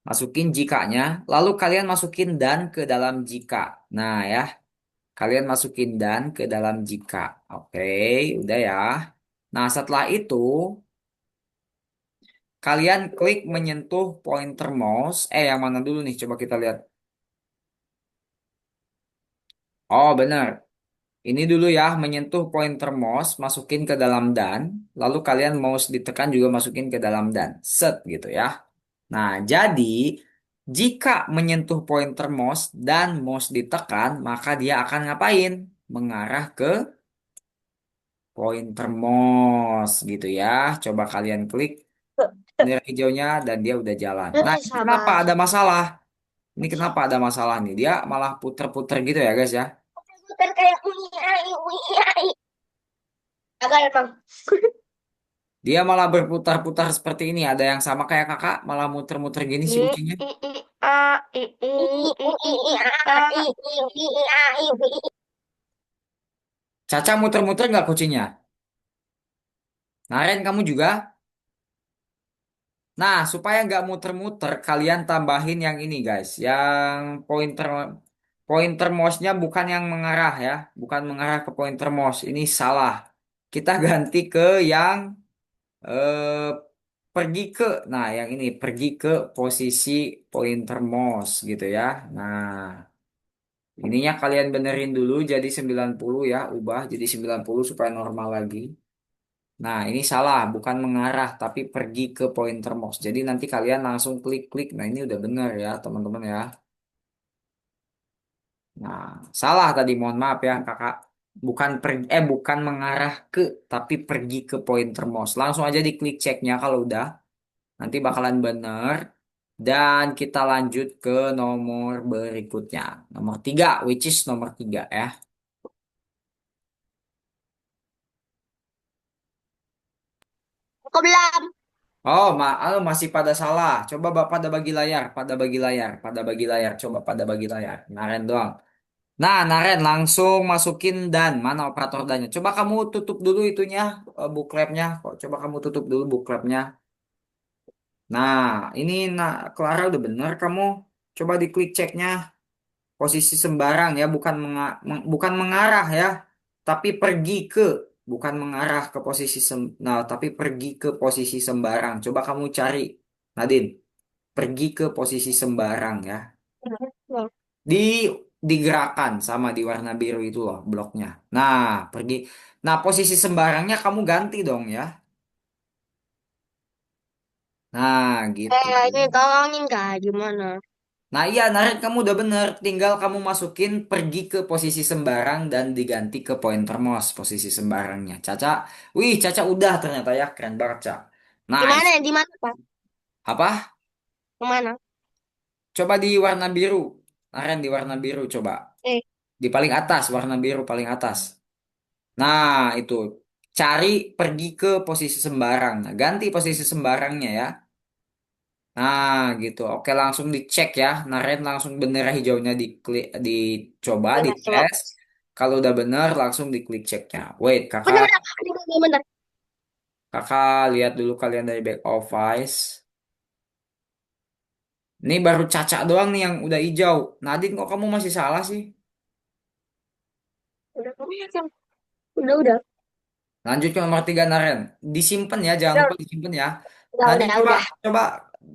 Speaker 1: masukin jikanya, lalu kalian masukin dan ke dalam jika. Nah ya. Kalian masukin dan ke dalam jika. Oke, udah ya. Nah, setelah itu, kalian klik menyentuh pointer mouse. Yang mana dulu nih? Coba kita lihat. Oh, benar. Ini dulu ya, menyentuh pointer mouse, masukin ke dalam dan. Lalu kalian mouse ditekan juga masukin ke dalam dan. Set gitu ya. Nah, jadi jika menyentuh pointer mouse dan mouse ditekan, maka dia akan ngapain? Mengarah ke pointer mouse gitu ya. Coba kalian klik bendera hijaunya dan dia udah jalan. Nah, ini kenapa
Speaker 2: sabar.
Speaker 1: ada masalah? Ini kenapa ada masalah nih? Dia malah puter-puter gitu ya, guys ya.
Speaker 2: Putar kayak ui ai ui ai. Agak emang.
Speaker 1: Dia malah berputar-putar seperti ini. Ada yang sama kayak kakak, malah muter-muter gini si
Speaker 2: I,
Speaker 1: kucingnya.
Speaker 2: i, i, a, i, i, i, i, a.
Speaker 1: Caca muter-muter nggak kucingnya? Naren kamu juga? Nah, supaya nggak muter-muter, kalian tambahin yang ini guys. Yang pointer pointer mouse-nya bukan yang mengarah ya. Bukan mengarah ke pointer mouse. Ini salah. Kita ganti ke yang eh, pergi ke, nah yang ini pergi ke posisi pointer mouse gitu ya. Nah, ininya kalian benerin dulu jadi 90 ya, ubah jadi 90 supaya normal lagi. Nah, ini salah, bukan mengarah tapi pergi ke pointer mouse. Jadi nanti kalian langsung klik-klik. Nah, ini udah bener ya, teman-teman ya. Nah, salah tadi, mohon maaf ya, Kakak. Bukan mengarah ke tapi pergi ke pointer mouse. Langsung aja diklik ceknya kalau udah. Nanti bakalan bener. Dan kita lanjut ke nomor berikutnya. Nomor 3, which is nomor 3 ya.
Speaker 3: Kok belum?
Speaker 1: Masih pada salah. Coba Bapak pada bagi layar, pada bagi layar, coba pada bagi layar. Naren doang. Nah, Naren langsung masukin dan mana operator dannya. Coba kamu tutup dulu itunya, bookletnya. Kok coba kamu tutup dulu bookletnya. Nah, ini nah Clara udah bener kamu. Coba diklik ceknya. Posisi sembarang ya, bukan mengarah ya, tapi pergi ke, bukan mengarah ke posisi nah, tapi pergi ke posisi sembarang. Coba kamu cari, Nadine, pergi ke posisi sembarang ya. Di digerakkan sama di warna biru itu loh bloknya. Nah, pergi. Nah, posisi sembarangnya kamu ganti dong ya. Nah, gitu.
Speaker 3: Ini tolongin kak, gimana?
Speaker 1: Nah iya, Naret kamu udah bener. Tinggal kamu masukin pergi ke posisi sembarang dan diganti ke pointer mouse posisi sembarangnya. Caca, wih Caca udah ternyata ya keren banget Caca. Nice.
Speaker 3: Gimana ya? Di mana kak?
Speaker 1: Apa?
Speaker 3: Kemana?
Speaker 1: Coba di warna biru. Naren di warna biru coba.
Speaker 3: Eh,
Speaker 1: Di paling atas, warna biru paling atas. Nah itu. Cari pergi ke posisi sembarang. Nah, ganti posisi sembarangnya ya. Nah, gitu. Oke, langsung dicek ya. Naren langsung bendera hijaunya dicoba,
Speaker 3: bentar, coba.
Speaker 1: dites. Kalau udah bener, langsung diklik ceknya. Wait,
Speaker 3: Bentar,
Speaker 1: kakak,
Speaker 3: bentar, bentar, bentar.
Speaker 1: kakak lihat dulu kalian dari back office. Ini baru Caca doang nih yang udah hijau. Nadine, kok kamu masih salah sih?
Speaker 3: Udah, kamu yakin? Udah.
Speaker 1: Lanjut ke nomor 3 Naren. Disimpan ya, jangan
Speaker 3: Udah,
Speaker 1: lupa disimpan ya.
Speaker 3: udah,
Speaker 1: Nadine
Speaker 3: udah,
Speaker 1: coba,
Speaker 3: udah.
Speaker 1: coba,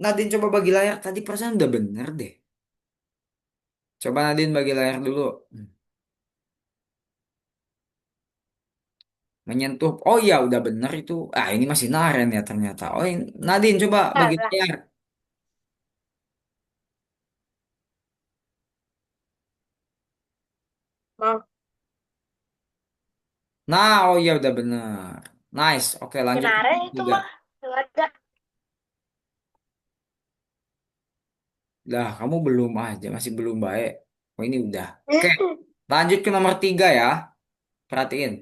Speaker 1: Nadine coba bagi layar. Tadi perasaan udah bener deh. Coba Nadine bagi layar dulu. Menyentuh. Oh iya, udah bener itu. Ah, ini masih Naren ya ternyata. Oh, Nadine coba bagi
Speaker 3: Salah.
Speaker 1: layar.
Speaker 3: Mau.
Speaker 1: Nah, oh iya udah bener. Nice. Oke, lanjut ke
Speaker 2: Kemarin
Speaker 1: nomor
Speaker 2: itu
Speaker 1: 3.
Speaker 2: mah nggak ada.
Speaker 1: Lah, kamu belum aja, masih belum baik. Oh, ini udah. Oke, lanjut ke nomor 3 ya. Perhatiin.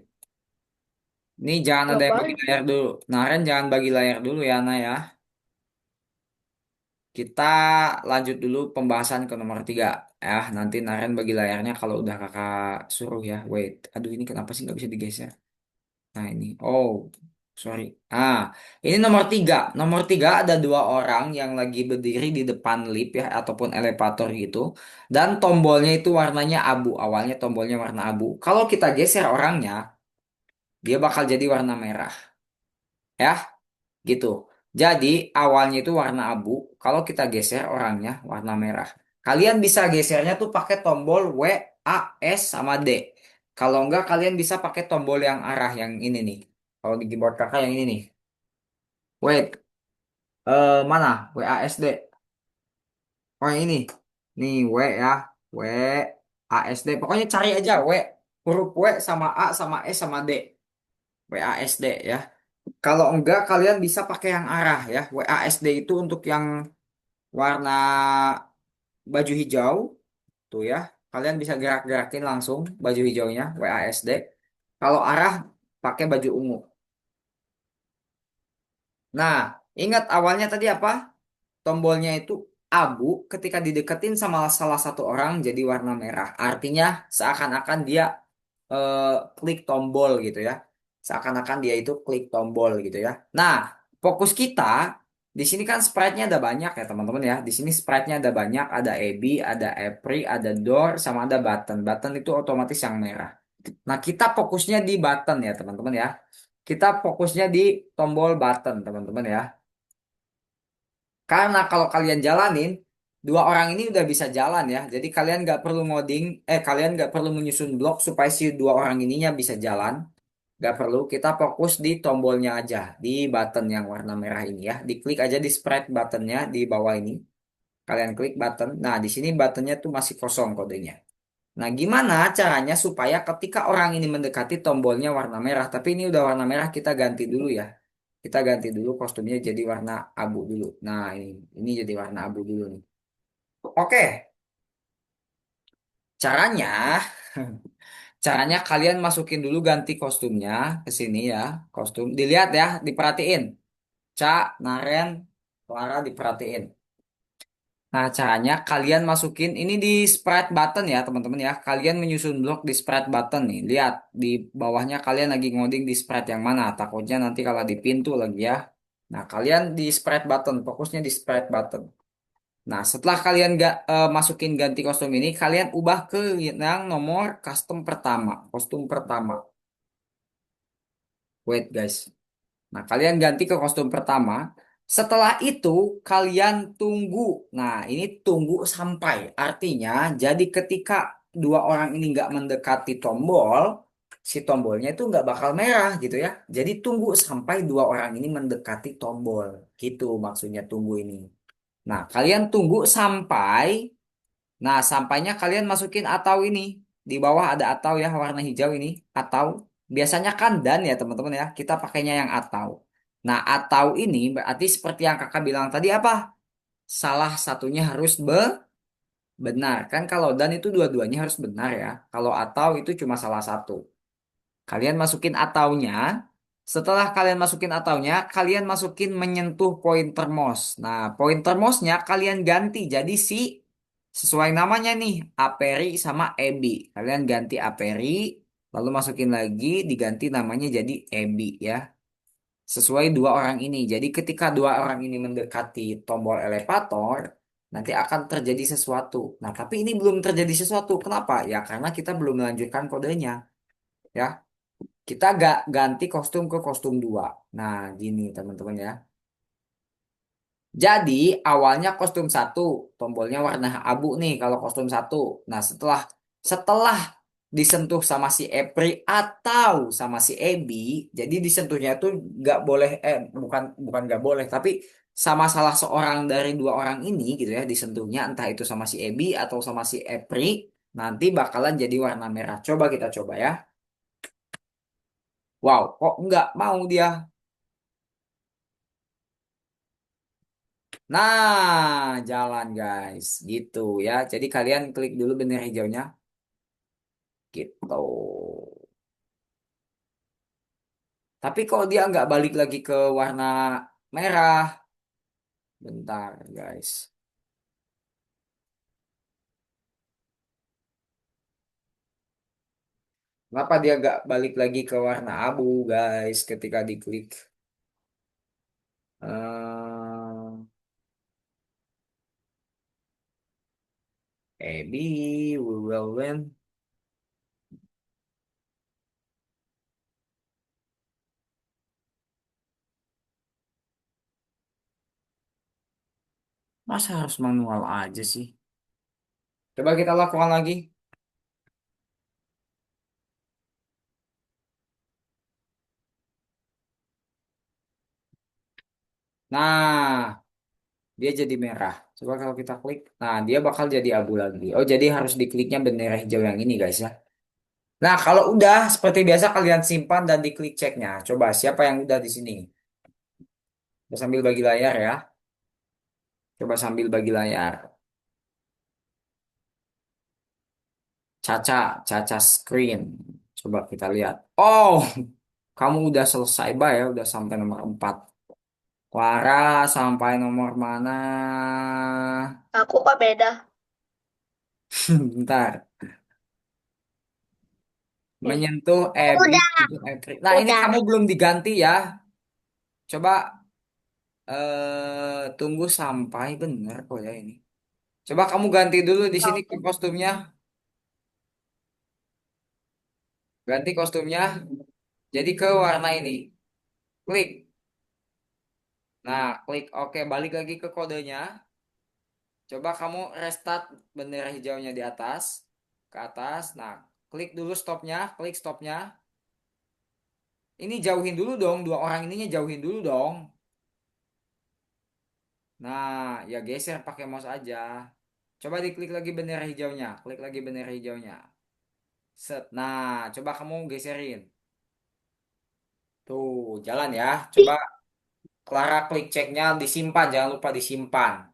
Speaker 1: Ini jangan ada yang bagi
Speaker 2: Ngapain?
Speaker 1: layar dulu. Naren jangan bagi layar dulu ya, Ana ya. Kita lanjut dulu pembahasan ke nomor 3. Nanti Naren bagi layarnya kalau udah kakak suruh ya. Wait, aduh ini kenapa sih nggak bisa digeser? Nah ini, oh sorry. Ini nomor 3. Nomor 3 ada dua orang yang lagi berdiri di depan lift ya ataupun elevator gitu. Dan tombolnya itu warnanya abu. Awalnya tombolnya warna abu. Kalau kita geser orangnya, dia bakal jadi warna merah. Ya, gitu. Jadi awalnya itu warna abu. Kalau kita geser orangnya warna merah. Kalian bisa gesernya tuh pakai tombol W, A, S sama D. Kalau enggak kalian bisa pakai tombol yang arah yang ini nih. Kalau di keyboard kakak yang ini nih. Wait, mana? WASD. Oh yang ini. Nih W ya. W ASD. Pokoknya cari aja W. Huruf W sama A sama S sama D. WASD ya. Kalau enggak kalian bisa pakai yang arah ya. WASD itu untuk yang warna baju hijau tuh ya. Kalian bisa gerak-gerakin langsung baju hijaunya WASD. Kalau arah pakai baju ungu. Nah, ingat awalnya tadi apa? Tombolnya itu abu ketika dideketin sama salah satu orang jadi warna merah. Artinya seakan-akan dia eh, klik tombol gitu ya. Seakan-akan dia itu klik tombol gitu ya. Nah, fokus kita di sini kan sprite-nya ada banyak ya teman-teman ya. Di sini sprite-nya ada banyak, ada Abby, ada April, ada Door, sama ada Button. Button itu otomatis yang merah. Nah, kita fokusnya di button ya teman-teman ya. Kita fokusnya di tombol button teman-teman ya. Karena kalau kalian jalanin, dua orang ini udah bisa jalan ya. Jadi kalian nggak perlu ngoding, kalian nggak perlu menyusun blok supaya si dua orang ininya bisa jalan. Nggak perlu, kita fokus di tombolnya aja, di button yang warna merah ini ya. Diklik aja di sprite buttonnya di bawah ini. Kalian klik button. Nah, di sini buttonnya tuh masih kosong kodenya. Nah, gimana caranya supaya ketika orang ini mendekati tombolnya warna merah, tapi ini udah warna merah, kita ganti dulu ya. Kita ganti dulu kostumnya jadi warna abu dulu. Nah, ini jadi warna abu dulu nih. Oke, caranya, caranya kalian masukin dulu ganti kostumnya ke sini ya. Kostum, dilihat ya, diperhatiin. Ca, Naren, Clara diperhatiin. Nah, caranya kalian masukin ini di sprite button ya, teman-teman ya. Kalian menyusun blok di sprite button nih. Lihat di bawahnya kalian lagi ngoding di sprite yang mana. Takutnya nanti kalau di pintu lagi ya. Nah, kalian di sprite button, fokusnya di sprite button. Nah, setelah kalian masukin ganti kostum ini, kalian ubah ke yang nomor custom pertama, kostum pertama. Wait, guys. Nah, kalian ganti ke kostum pertama. Setelah itu, kalian tunggu. Nah, ini tunggu sampai. Artinya, jadi ketika dua orang ini nggak mendekati tombol, si tombolnya itu nggak bakal merah gitu ya. Jadi tunggu sampai dua orang ini mendekati tombol. Gitu maksudnya tunggu ini. Nah, kalian tunggu sampai, nah sampainya kalian masukin atau ini. Di bawah ada atau ya warna hijau ini. Atau. Biasanya kan dan ya teman-teman ya. Kita pakainya yang atau. Nah, atau ini berarti seperti yang kakak bilang tadi apa? Salah satunya harus benar. Kan kalau dan itu dua-duanya harus benar ya. Kalau atau itu cuma salah satu. Kalian masukin ataunya. Setelah kalian masukin ataunya, kalian masukin menyentuh pointer mouse. Nah, pointer mouse-nya kalian ganti jadi si sesuai namanya nih, Aperi sama Ebi. Kalian ganti Aperi, lalu masukin lagi, diganti namanya jadi Ebi ya. Sesuai dua orang ini. Jadi ketika dua orang ini mendekati tombol elevator, nanti akan terjadi sesuatu. Nah, tapi ini belum terjadi sesuatu. Kenapa? Ya karena kita belum melanjutkan kodenya. Ya, kita gak ganti kostum ke kostum 2. Nah, gini teman-teman ya. Jadi awalnya kostum satu, tombolnya warna abu nih kalau kostum satu. Nah, setelah setelah disentuh sama si Epri atau sama si Ebi, jadi disentuhnya itu nggak boleh, bukan bukan nggak boleh, tapi sama salah seorang dari dua orang ini gitu ya disentuhnya entah itu sama si Ebi atau sama si Epri, nanti bakalan jadi warna merah. Coba kita coba ya. Wow, kok nggak mau dia? Nah, jalan guys, gitu ya. Jadi kalian klik dulu bendera hijaunya, gitu. Tapi kok dia nggak balik lagi ke warna merah? Bentar, guys. Kenapa dia nggak balik lagi ke warna abu, guys, ketika diklik? Maybe we will win. Masa harus manual aja sih? Coba kita lakukan lagi. Nah, dia jadi merah. Coba kalau kita klik, nah dia bakal jadi abu lagi. Oh, jadi harus dikliknya bendera hijau yang ini, guys ya. Nah, kalau udah seperti biasa kalian simpan dan diklik ceknya. Coba siapa yang udah di sini? Kita sambil bagi layar ya. Coba sambil bagi layar. Caca, Caca screen. Coba kita lihat. Oh, kamu udah selesai, Bay ya. Udah sampai nomor 4. Clara sampai nomor mana?
Speaker 2: Aku kok beda.
Speaker 1: Bentar.
Speaker 2: Nih,
Speaker 1: Menyentuh Abby.
Speaker 3: Udah,
Speaker 1: Menyentuh April. Nah, ini
Speaker 3: udah.
Speaker 1: kamu belum diganti ya. Coba tunggu sampai benar kok ya ini. Coba kamu ganti dulu di sini ke
Speaker 2: Oke.
Speaker 1: kostumnya. Ganti kostumnya. Jadi ke warna ini. Klik. Nah, klik oke, balik lagi ke kodenya. Coba kamu restart bendera hijaunya di atas, ke atas. Nah, klik dulu stopnya, klik stopnya. Ini jauhin dulu dong, dua orang ininya jauhin dulu dong. Nah, ya geser pakai mouse aja. Coba diklik lagi bendera hijaunya, klik lagi bendera hijaunya. Set. Nah, coba kamu geserin. Tuh, jalan ya. Coba Clara klik ceknya disimpan, jangan lupa disimpan.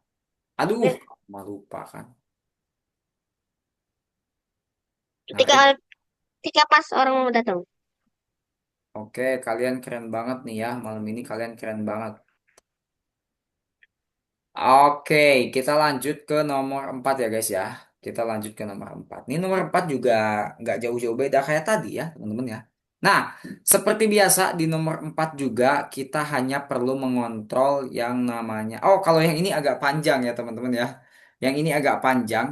Speaker 1: Aduh,
Speaker 2: Ya.
Speaker 1: malah lupa kan. Nah,
Speaker 3: Ketika ketika pas orang mau datang.
Speaker 1: oke, kalian keren banget nih ya. Malam ini kalian keren banget. Oke, kita lanjut ke nomor 4 ya guys ya. Kita lanjut ke nomor 4. Ini nomor 4 juga nggak jauh-jauh beda kayak tadi ya teman-teman ya. Nah, seperti biasa di nomor 4 juga kita hanya perlu mengontrol yang namanya. Oh, kalau yang ini agak panjang ya teman-teman ya. Yang ini agak panjang.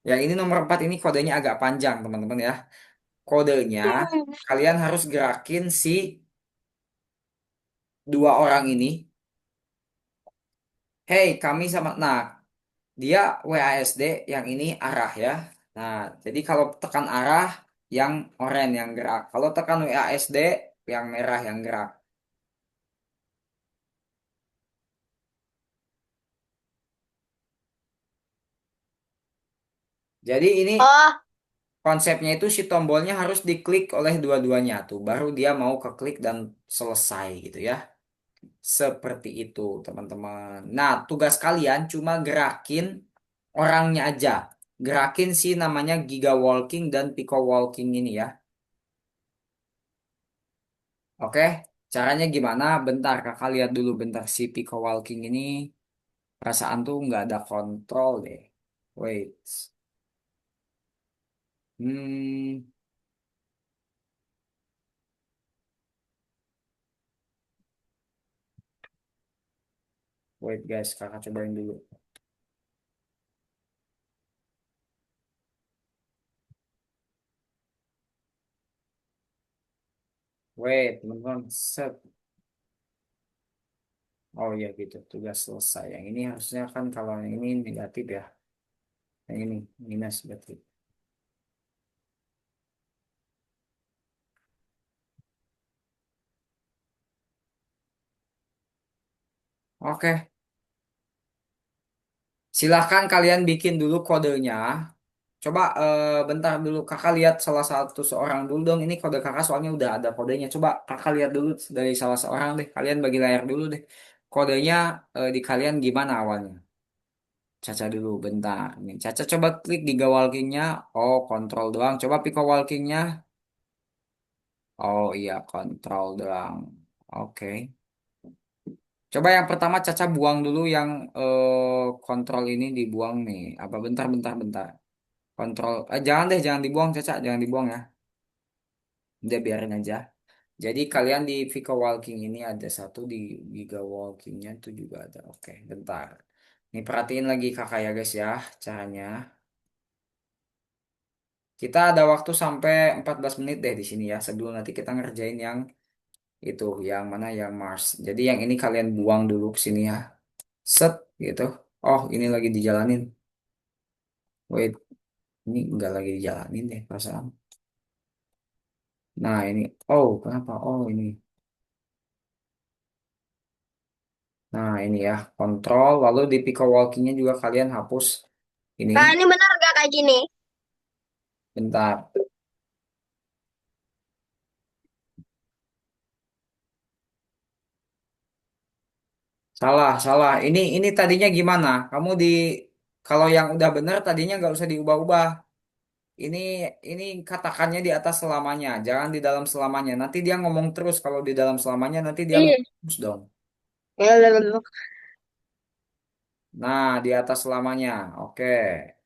Speaker 1: Yang ini nomor 4 ini kodenya agak panjang teman-teman ya. Kodenya
Speaker 3: Hmm.
Speaker 1: kalian harus gerakin si dua orang ini. Hey, kami sama. Nah, dia WASD, yang ini arah ya. Nah, jadi kalau tekan arah, yang oranye yang gerak. Kalau tekan WASD, yang merah yang gerak. Jadi ini
Speaker 3: Oh,
Speaker 1: konsepnya itu si tombolnya harus diklik oleh dua-duanya tuh. Baru dia mau keklik dan selesai gitu ya. Seperti itu, teman-teman. Nah, tugas kalian cuma gerakin orangnya aja. Gerakin si namanya Giga Walking dan Pico Walking ini ya. Oke, caranya gimana? Bentar, kakak lihat dulu bentar si Pico Walking ini perasaan tuh nggak ada kontrol deh. Wait, hmm, wait guys, kakak cobain dulu. Wait, teman-teman, set. Oh iya gitu, tugas selesai. Yang ini harusnya kan kalau yang ini negatif ya. Yang ini minus berarti. Oke, silahkan kalian bikin dulu kodenya. Coba bentar dulu kakak lihat salah satu seorang dulu dong. Ini kode kakak soalnya udah ada kodenya. Coba kakak lihat dulu dari salah seorang deh. Kalian bagi layar dulu deh. Kodenya di kalian gimana awalnya? Caca dulu bentar. Nih, Caca coba klik Giga Walking-nya. Oh, kontrol doang. Coba Pico Walking-nya. Oh iya, kontrol doang. Oke. Coba yang pertama Caca buang dulu yang kontrol ini dibuang nih. Apa bentar bentar bentar. Kontrol jangan deh, jangan dibuang Caca, jangan dibuang ya. Udah biarin aja. Jadi kalian di Vika Walking ini ada satu, di Giga Walkingnya itu juga ada. Oke, bentar. Ini perhatiin lagi kakak ya guys ya caranya. Kita ada waktu sampai 14 menit deh di sini ya. Sebelum nanti kita ngerjain yang itu, yang mana yang Mars. Jadi yang ini kalian buang dulu ke sini ya. Set gitu. Oh, ini lagi dijalanin. Wait, ini enggak lagi dijalanin deh perasaan. Nah, ini. Oh, kenapa? Oh, ini. Nah, ini ya, kontrol. Lalu di Pico Walking-nya juga kalian hapus ini.
Speaker 3: nah ini benar nggak kayak gini?
Speaker 1: Bentar. Salah, salah. Ini tadinya gimana? Kamu di kalau yang udah bener tadinya nggak usah diubah-ubah. Ini ini katakannya di atas selamanya, jangan di dalam selamanya. Nanti dia ngomong terus kalau di dalam selamanya nanti dia mau
Speaker 3: Iya.
Speaker 1: terus dong.
Speaker 3: Ya, lalu.
Speaker 1: Nah, di atas selamanya. Oke.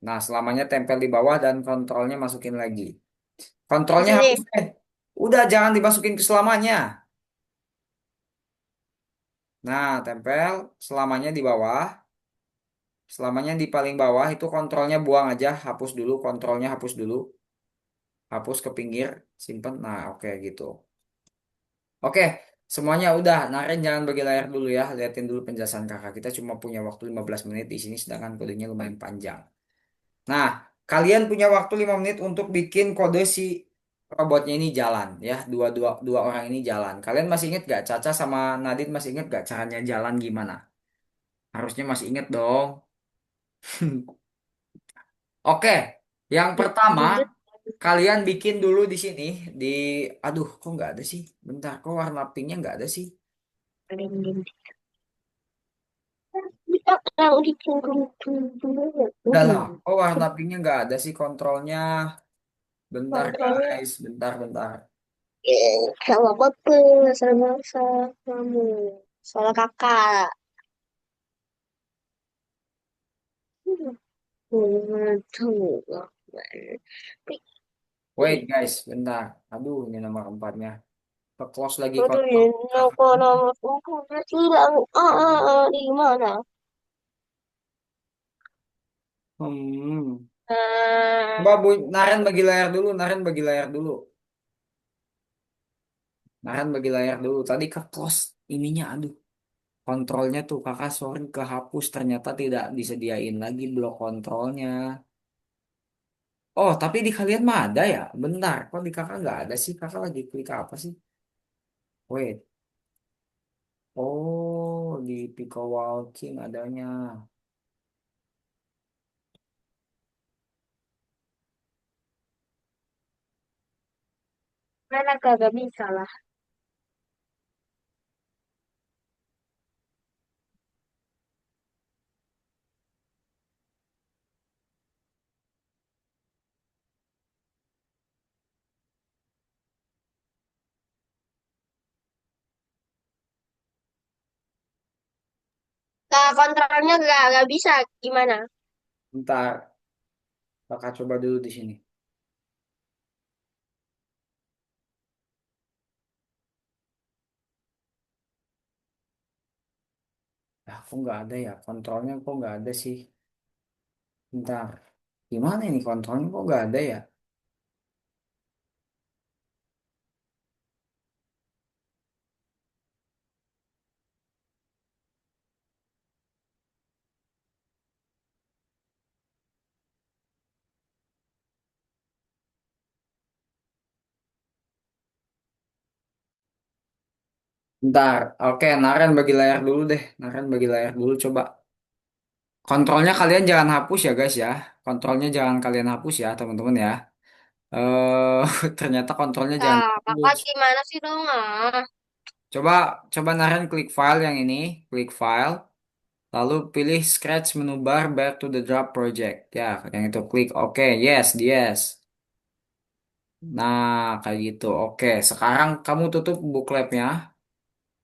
Speaker 1: Nah, selamanya tempel di bawah dan kontrolnya masukin lagi.
Speaker 3: Di
Speaker 1: Kontrolnya
Speaker 3: sini.
Speaker 1: hapus deh. Udah, jangan dimasukin ke selamanya. Nah, tempel selamanya di bawah. Selamanya di paling bawah itu kontrolnya buang aja. Hapus dulu, kontrolnya hapus dulu. Hapus ke pinggir, simpen. Nah, oke gitu. Oke, semuanya udah. Naren jangan bagi layar dulu ya. Liatin dulu penjelasan kakak. Kita cuma punya waktu 15 menit di sini, sedangkan kodenya lumayan panjang. Nah, kalian punya waktu 5 menit untuk bikin kode si robotnya ini jalan ya. Dua orang ini jalan. Kalian masih inget gak? Caca sama Nadine masih inget gak caranya jalan gimana? Harusnya masih inget dong. Oke, yang pertama kalian bikin dulu di sini di, aduh, kok nggak ada sih? Bentar, kok warna pinknya nggak ada sih?
Speaker 3: Ada yang ganti. Bisa yang ditunggu.
Speaker 1: Udah lah, kok warna pinknya nggak ada sih kontrolnya? Bentar
Speaker 3: Kontrolnya.
Speaker 1: guys, bentar, bentar.
Speaker 3: Sama apa? Sama kamu. Salah kakak. Tunggu.
Speaker 1: Wait guys, bentar. Aduh, ini nomor empatnya. Ke close lagi
Speaker 3: Aduh,
Speaker 1: kontrol.
Speaker 3: ini aku nomor udah hilang. Di mana?
Speaker 1: Hmm. Coba
Speaker 3: Ah,
Speaker 1: Bu, Naren bagi layar dulu, Naren bagi layar dulu. Naren bagi layar dulu. Tadi ke close ininya, aduh. Kontrolnya tuh kakak sorry kehapus. Ternyata tidak disediain lagi blok kontrolnya. Oh, tapi di kalian mah ada ya? Bentar, kok di kakak nggak ada sih? Kakak lagi klik apa sih? Wait. Oh, di Pico Walking adanya.
Speaker 3: mana kagak bisa lah. Nah, kontrolnya gak bisa. Gimana?
Speaker 1: Bentar, kakak coba dulu di sini. Ah, kok nggak ada ya? Kontrolnya kok nggak ada sih? Bentar. Gimana ini kontrolnya kok nggak ada ya? Bentar. Oke, Naren bagi layar dulu deh. Naren bagi layar dulu coba. Kontrolnya kalian jangan hapus ya guys ya. Kontrolnya jangan kalian hapus ya teman-teman ya. Eh ternyata kontrolnya jangan
Speaker 3: Ah, kakak
Speaker 1: hapus.
Speaker 3: gimana sih dong?
Speaker 1: Coba coba Naren klik file yang ini, klik file, lalu pilih scratch menu bar back to the drop project. Ya, yang itu klik oke, yes, yes. Nah, kayak gitu. Oke, sekarang kamu tutup bookletnya.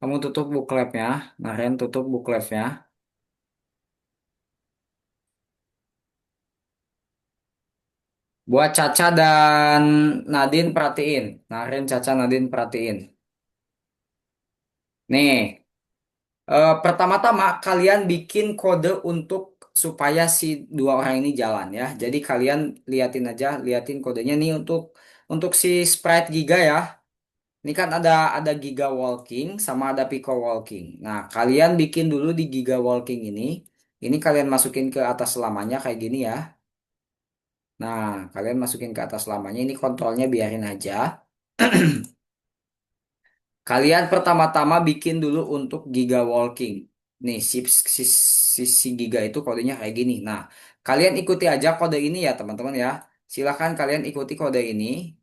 Speaker 1: Kamu tutup bookletnya. Naren tutup bookletnya. Buat Caca dan Nadine perhatiin. Naren, Caca, Nadine perhatiin. Nih, pertama-tama kalian bikin kode untuk supaya si dua orang ini jalan ya. Jadi kalian liatin aja, liatin kodenya nih untuk si Sprite Giga ya. Ini kan ada Giga Walking sama ada Pico Walking. Nah, kalian bikin dulu di Giga Walking ini. Ini kalian masukin ke atas selamanya kayak gini ya. Nah, kalian masukin ke atas selamanya. Ini kontrolnya biarin aja. Kalian pertama-tama bikin dulu untuk Giga Walking. Nih, si Giga itu kodenya kayak gini. Nah, kalian ikuti aja kode ini ya, teman-teman ya. Silahkan kalian ikuti kode ini.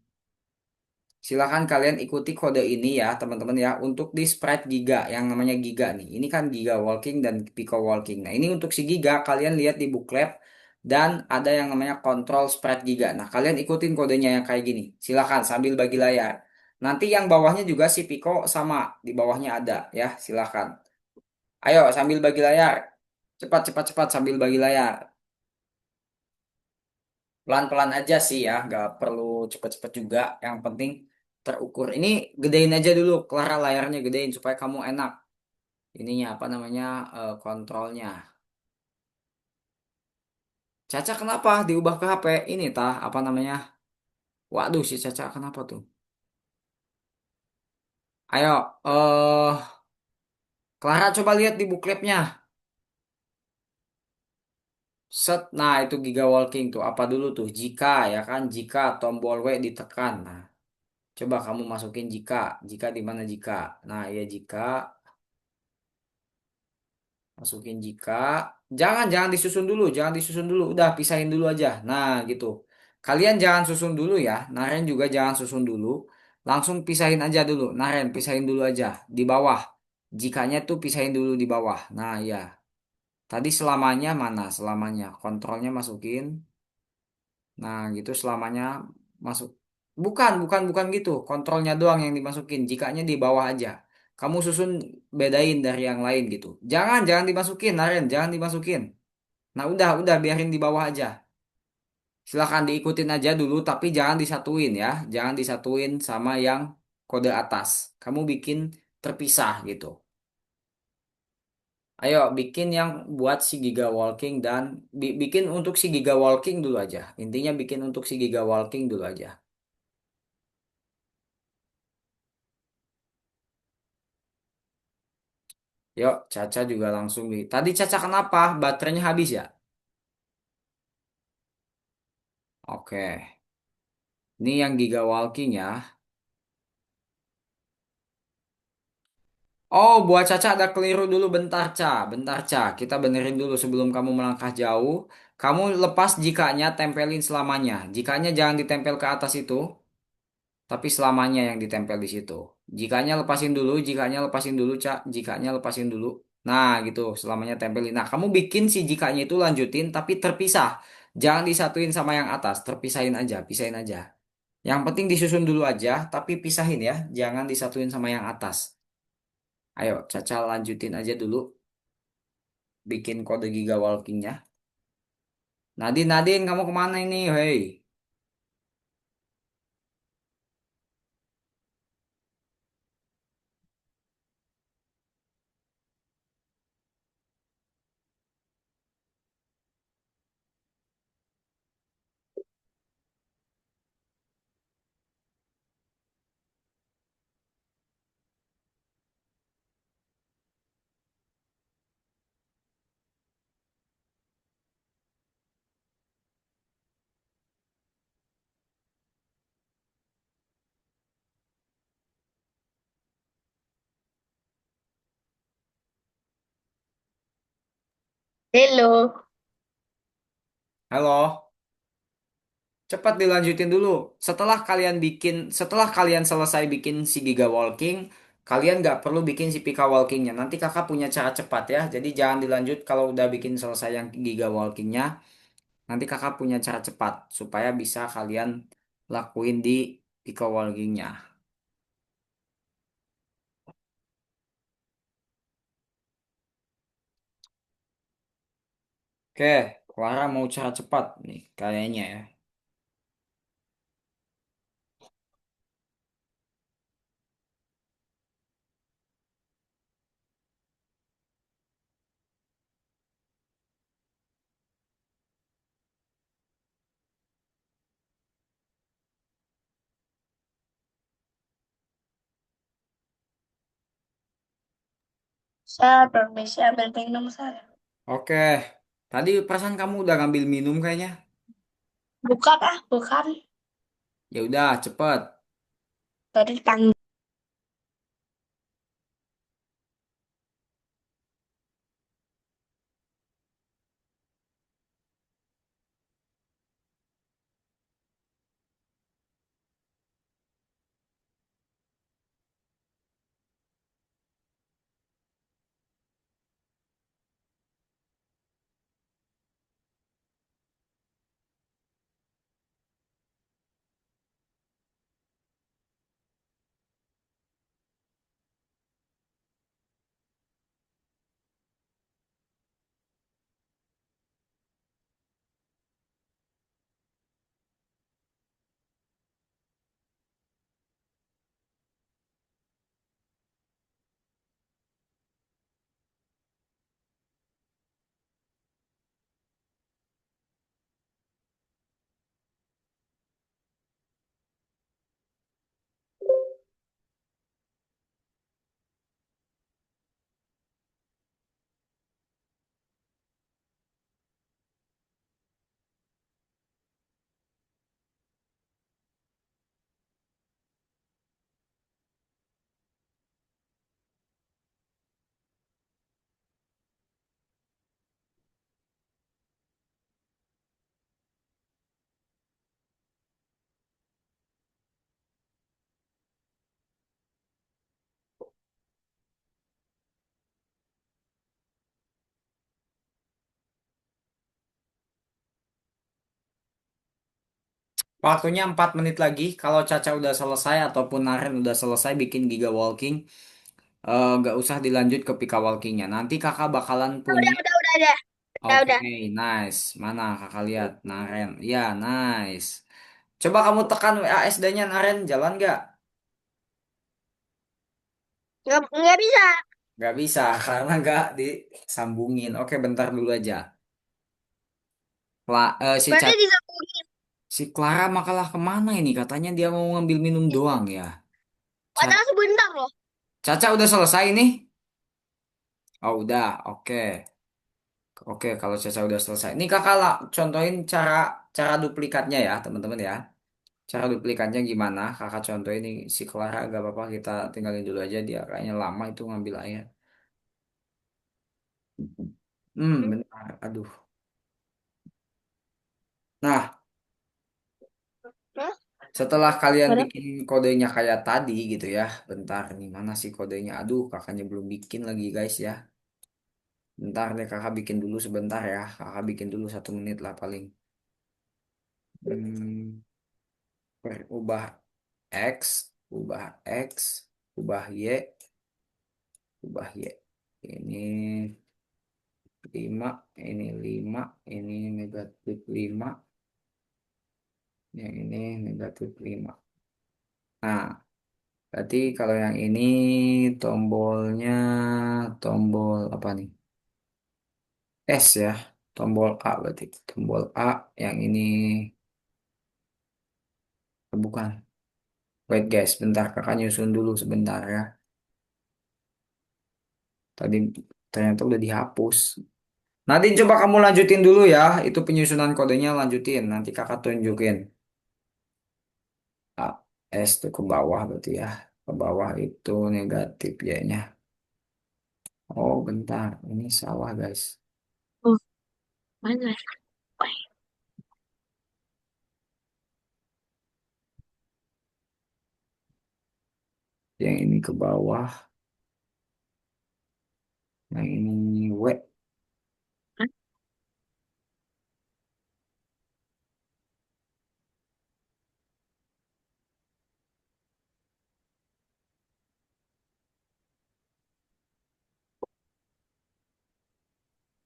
Speaker 1: Silahkan kalian ikuti kode ini ya, teman-teman ya. Untuk di Sprite Giga, yang namanya Giga nih. Ini kan Giga Walking dan Pico Walking. Nah, ini untuk si Giga, kalian lihat di booklet. Dan ada yang namanya Control Sprite Giga. Nah, kalian ikutin kodenya yang kayak gini. Silahkan sambil bagi layar. Nanti yang bawahnya juga si Pico sama. Di bawahnya ada ya, silahkan. Ayo sambil bagi layar. Cepat, cepat, cepat sambil bagi layar. Pelan-pelan aja sih ya, nggak perlu cepet-cepet juga. Yang penting terukur. Ini gedein aja dulu, Clara layarnya gedein supaya kamu enak. Ininya apa namanya kontrolnya. Caca kenapa diubah ke HP? Ini tah apa namanya? Waduh si Caca kenapa tuh? Ayo, Clara coba lihat di bookletnya. Set, nah itu Giga Walking tuh. Apa dulu tuh? Jika ya kan? Jika tombol W ditekan. Nah, coba kamu masukin jika. Jika di mana jika? Nah, ya jika. Masukin jika. Jangan disusun dulu. Jangan disusun dulu. Udah pisahin dulu aja. Nah, gitu. Kalian jangan susun dulu ya. Naren juga jangan susun dulu. Langsung pisahin aja dulu. Naren, pisahin dulu aja. Di bawah. Jikanya tuh pisahin dulu di bawah. Nah, ya. Tadi selamanya mana? Selamanya. Kontrolnya masukin. Nah, gitu selamanya masuk. Bukan gitu. Kontrolnya doang yang dimasukin. Jikanya di bawah aja. Kamu susun bedain dari yang lain gitu. Jangan dimasukin, Naren, jangan dimasukin. Nah, udah biarin di bawah aja. Silahkan diikutin aja dulu, tapi jangan disatuin ya. Jangan disatuin sama yang kode atas. Kamu bikin terpisah gitu. Ayo, bikin yang buat si Giga Walking dan bikin untuk si Giga Walking dulu aja. Intinya bikin untuk si Giga Walking dulu aja. Yuk, Caca juga langsung di. Tadi Caca kenapa? Baterainya habis ya? Oke. Ini yang Giga Walking ya. Oh, buat Caca ada keliru dulu bentar, Ca. Bentar, Ca. Kita benerin dulu sebelum kamu melangkah jauh. Kamu lepas jikanya, tempelin selamanya. Jikanya jangan ditempel ke atas itu, tapi selamanya yang ditempel di situ. Jikanya lepasin dulu, Ca. Jikanya lepasin dulu. Nah, gitu, selamanya tempelin. Nah, kamu bikin si jikanya itu lanjutin, tapi terpisah. Jangan disatuin sama yang atas, terpisahin aja, pisahin aja. Yang penting disusun dulu aja, tapi pisahin ya. Jangan disatuin sama yang atas. Ayo, Caca lanjutin aja dulu. Bikin kode giga walkingnya. Nadine, kamu kemana ini? Hei.
Speaker 3: Hello.
Speaker 1: Halo. Cepat dilanjutin dulu. Setelah kalian selesai bikin si giga walking, kalian nggak perlu bikin si pika walkingnya. Nanti kakak punya cara cepat ya. Jadi jangan dilanjut kalau udah bikin selesai yang giga walkingnya. Nanti kakak punya cara cepat supaya bisa kalian lakuin di pika walkingnya. Oke, Clara mau cara cepat nih kayaknya ya.
Speaker 2: Saya permisi ambil minum saya.
Speaker 1: Oke, tadi perasaan kamu udah ngambil minum kayaknya.
Speaker 2: Bukan ah, bukan.
Speaker 1: Ya udah, cepet.
Speaker 2: Tadi dipanggil.
Speaker 1: Waktunya 4 menit lagi. Kalau Caca udah selesai ataupun Naren udah selesai bikin Giga Walking, nggak usah dilanjut ke Pika Walkingnya. Nanti kakak bakalan punya.
Speaker 3: Udah. Udah,
Speaker 1: Oke,
Speaker 3: udah.
Speaker 1: nice. Mana kakak lihat? Naren. Ya, nice. Coba kamu tekan WASD-nya Naren, jalan nggak?
Speaker 3: Nggak bisa.
Speaker 1: Nggak bisa, karena nggak disambungin. Oke, bentar dulu aja. Si
Speaker 3: Berarti disambungin.
Speaker 1: si Clara makalah kemana ini? Katanya dia mau ngambil minum doang ya. Ca-
Speaker 3: Padahal sebentar loh.
Speaker 1: Caca udah selesai nih? Oh udah, oke. Oke, kalau Caca udah selesai. Ini kakak lah, contohin cara cara duplikatnya ya, teman-teman ya. Cara duplikatnya gimana? Kakak contohin ini si Clara gak apa-apa kita tinggalin dulu aja dia kayaknya lama itu ngambil air. Benar. Aduh. Nah,
Speaker 3: Hah?
Speaker 1: setelah kalian
Speaker 3: Ada?
Speaker 1: bikin kodenya kayak tadi gitu ya. Bentar nih, mana sih kodenya? Aduh, kakaknya belum bikin lagi guys ya. Bentar deh kakak bikin dulu sebentar ya. Kakak bikin dulu 1 menit lah paling. Hmm, ubah X, ubah X, ubah Y, ubah Y. Ini 5, ini 5, ini -5, yang ini -5. Nah, berarti kalau yang ini tombolnya tombol apa nih? S ya, tombol A berarti. Tombol A, yang ini bukan. Wait guys, bentar kakak nyusun dulu sebentar ya. Tadi ternyata udah dihapus. Nadine coba kamu lanjutin dulu ya. Itu penyusunan kodenya lanjutin. Nanti kakak tunjukin. A, S tuh ke bawah berarti ya. Ke bawah itu negatif Y-nya. Oh bentar, ini salah guys.
Speaker 3: Oh, mana?
Speaker 1: Yang ini ke bawah. Yang ini W.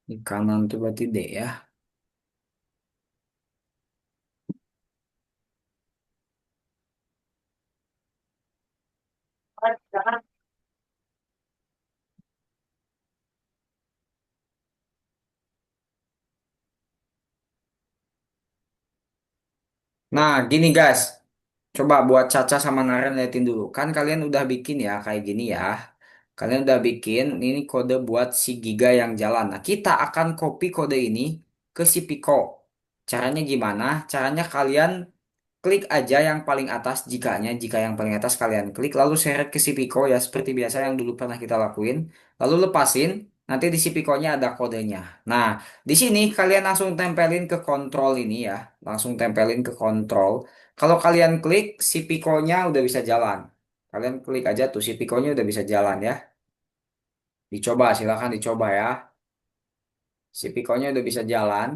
Speaker 1: Di kanan tuh berarti D ya. Nah gini guys. Coba buat Caca sama Naren liatin dulu. Kan kalian udah bikin ya kayak gini ya. Kalian udah bikin ini kode buat si Giga yang jalan. Nah, kita akan copy kode ini ke si Pico. Caranya gimana? Caranya kalian klik aja yang paling atas jika yang paling atas kalian klik lalu seret ke si Pico ya seperti biasa yang dulu pernah kita lakuin. Lalu lepasin, nanti di si Pico-nya ada kodenya. Nah, di sini kalian langsung tempelin ke kontrol ini ya. Langsung tempelin ke kontrol. Kalau kalian klik, si Pico-nya udah bisa jalan. Kalian klik aja tuh si Pico-nya udah bisa jalan ya. Dicoba, silakan dicoba ya. Si Pico-nya udah bisa jalan.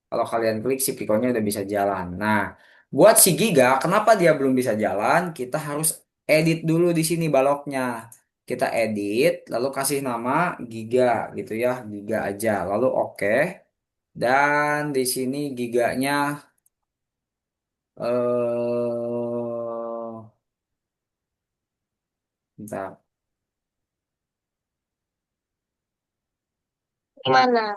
Speaker 1: Kalau kalian klik, si Pico-nya udah bisa jalan. Nah, buat si Giga, kenapa dia belum bisa jalan? Kita harus edit dulu di sini baloknya. Kita edit, lalu kasih nama Giga gitu ya, Giga aja. Lalu oke. Dan di sini Giganya bentar.
Speaker 3: Gimana?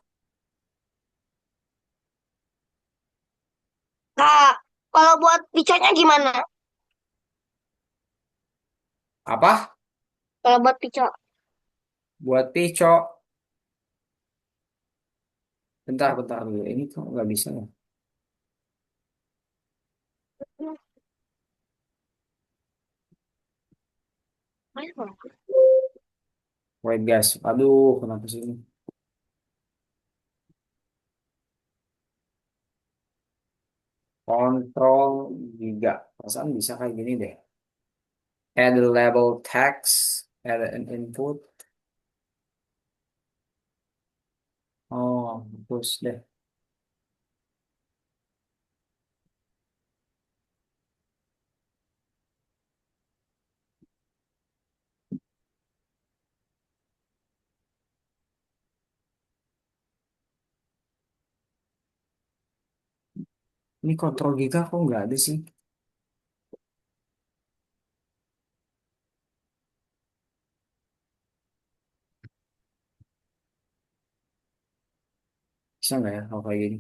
Speaker 3: Kak, kalau buat picotnya gimana?
Speaker 1: Apa?
Speaker 3: Kalau buat picot.
Speaker 1: Buat Pico. Bentar dulu. Ini kok nggak bisa ya? Wait guys. Aduh, kenapa sih ini? Kontrol Giga. Perasaan bisa kayak gini deh. Add a label text. Add an input. Oh, terus deh. Ini kontrol giga kok nggak ada sih? Bisa nggak ya kalau kayak gini?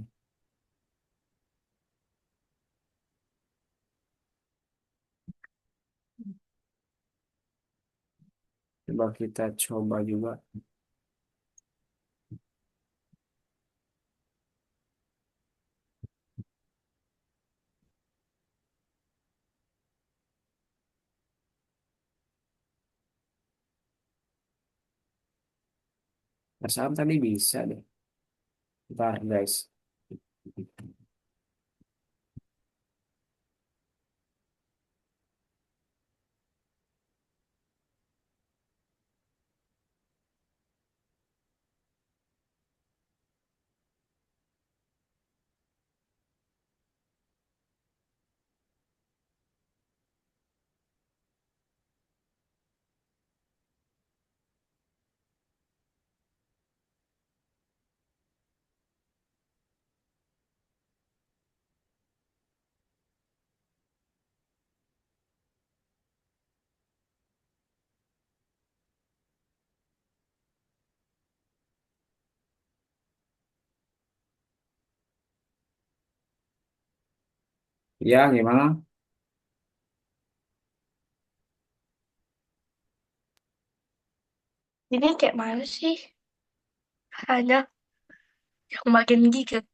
Speaker 1: Coba kita coba juga. Perasaan tadi bisa deh. Bentar guys. Ya gimana?
Speaker 2: Ini kayak mana sih? Hanya yang makin giga.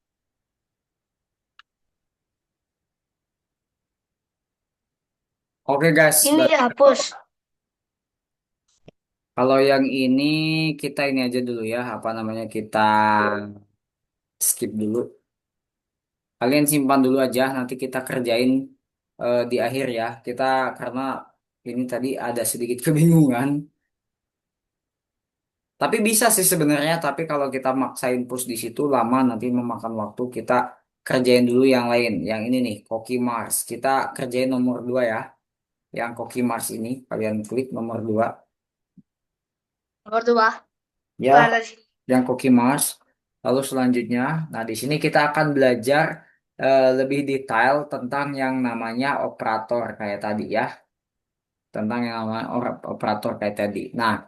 Speaker 1: Oke guys,
Speaker 2: Ini dihapus.
Speaker 1: kalau yang ini kita ini aja dulu ya, apa namanya kita skip dulu. Kalian simpan dulu aja, nanti kita kerjain di akhir ya. Kita karena ini tadi ada sedikit kebingungan. Tapi bisa sih sebenarnya, tapi kalau kita maksain push di situ lama nanti memakan waktu. Kita kerjain dulu yang lain. Yang ini nih, Koki Mars. Kita kerjain nomor 2 ya. Yang Koki Mars ini, kalian klik nomor 2.
Speaker 2: Nomor dua.
Speaker 1: Ya,
Speaker 2: Mana sih?
Speaker 1: yang Cookie Mars. Lalu selanjutnya, nah di sini kita akan belajar lebih detail tentang yang namanya operator kayak tadi ya, tentang yang namanya operator kayak tadi. Nah,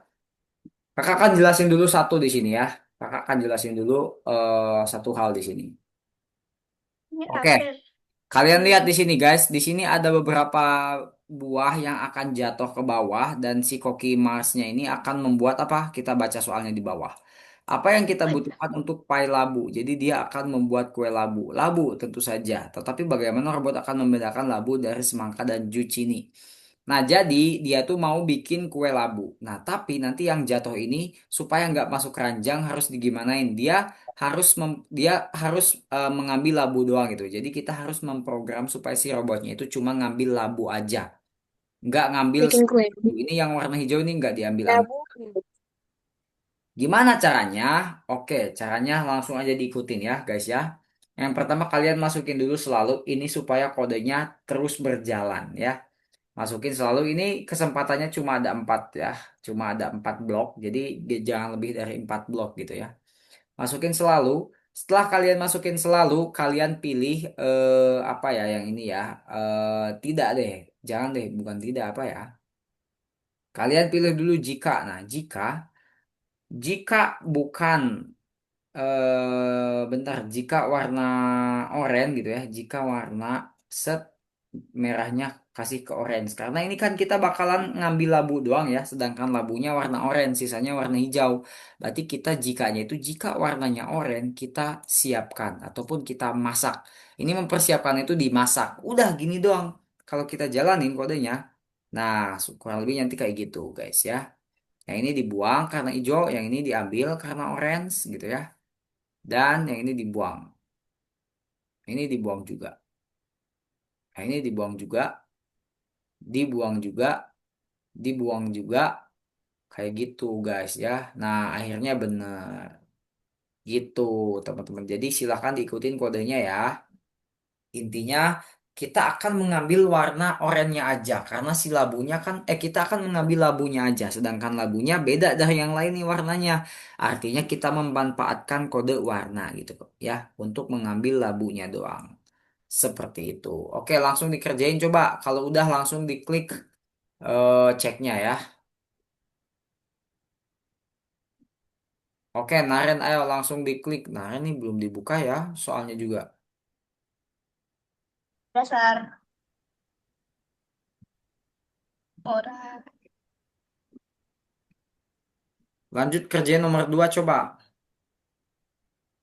Speaker 1: kakak akan jelasin dulu satu di sini ya. Kakak akan jelasin dulu satu hal di sini.
Speaker 2: Ini
Speaker 1: Oke,
Speaker 2: akhir.
Speaker 1: kalian lihat
Speaker 2: Hmm.
Speaker 1: di sini guys. Di sini ada beberapa buah yang akan jatuh ke bawah dan si Cookie Marsnya ini akan membuat apa? Kita baca soalnya di bawah. Apa yang kita butuhkan untuk pie labu? Jadi dia akan membuat kue labu. Labu tentu saja. Tetapi bagaimana robot akan membedakan labu dari semangka dan zucchini? Nah, jadi dia tuh mau bikin kue labu. Nah, tapi nanti yang jatuh ini supaya nggak masuk keranjang harus digimanain? Dia harus mengambil labu doang gitu. Jadi kita harus memprogram supaya si robotnya itu cuma ngambil labu aja, nggak ngambil si
Speaker 3: Bikin kue.
Speaker 1: labu. Ini yang warna hijau ini nggak diambil ambil.
Speaker 3: Labu.
Speaker 1: Gimana caranya? Oke, caranya langsung aja diikutin ya, guys ya. Yang pertama kalian masukin dulu selalu ini supaya kodenya terus berjalan ya. Masukin selalu ini kesempatannya cuma ada 4 ya. Cuma ada 4 blok. Jadi jangan lebih dari 4 blok gitu ya. Masukin selalu. Setelah kalian masukin selalu, kalian pilih apa ya yang ini ya. Tidak deh. Jangan deh, bukan tidak apa ya. Kalian pilih dulu jika. Nah, jika bukan bentar, jika warna oranye gitu ya, jika warna set merahnya kasih ke orange. Karena ini kan kita bakalan ngambil labu doang ya, sedangkan labunya warna orange, sisanya warna hijau. Berarti kita jikanya itu jika warnanya oranye kita siapkan ataupun kita masak. Ini mempersiapkan itu dimasak. Udah gini doang. Kalau kita jalanin kodenya, nah kurang lebih nanti kayak gitu guys ya. Yang ini dibuang karena hijau, yang ini diambil karena orange gitu ya. Dan yang ini dibuang. Ini dibuang juga. Nah, ini dibuang juga, dibuang juga, dibuang juga. Kayak gitu guys ya. Nah, akhirnya bener. Gitu teman-teman. Jadi silahkan diikutin kodenya ya. Intinya kita akan mengambil warna oranye aja. Karena si labunya kan, kita akan mengambil labunya aja. Sedangkan labunya beda dari yang lain nih warnanya. Artinya kita memanfaatkan kode warna gitu ya. Untuk mengambil labunya doang. Seperti itu. Oke, langsung dikerjain coba. Kalau udah langsung diklik ceknya ya. Oke, Naren ayo langsung diklik. Naren ini belum dibuka ya, soalnya juga.
Speaker 2: Dasar orang.
Speaker 1: Lanjut kerjain nomor 2 coba.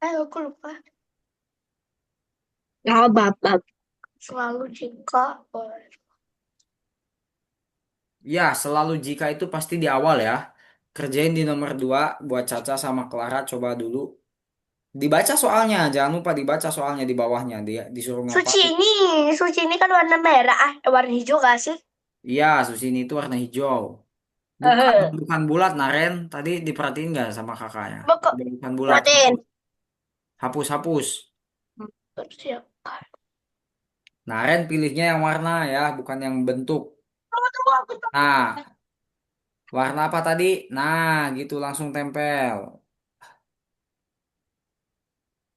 Speaker 2: Aku lupa.
Speaker 3: Oh, bapak.
Speaker 2: Selalu jika orang.
Speaker 1: Ya, selalu jika itu pasti di awal ya. Kerjain di nomor 2 buat Caca sama Clara coba dulu. Dibaca soalnya, jangan lupa dibaca soalnya di bawahnya. Dia disuruh
Speaker 2: Suci
Speaker 1: ngapain.
Speaker 2: ini, suci ini kan warna merah, warna hijau gak sih?
Speaker 1: Iya, Susini itu warna hijau. Bukan,
Speaker 2: Eh,
Speaker 1: bukan bulat, Naren. Tadi diperhatiin nggak sama kakaknya?
Speaker 2: Bokok.
Speaker 1: Udah bukan bulat.
Speaker 3: Perhatiin.
Speaker 1: Hapus, hapus.
Speaker 2: Siap.
Speaker 1: Naren pilihnya yang warna ya, bukan yang bentuk.
Speaker 2: Tunggu, tunggu, aku tunggu.
Speaker 1: Nah, warna apa tadi? Nah, gitu langsung tempel.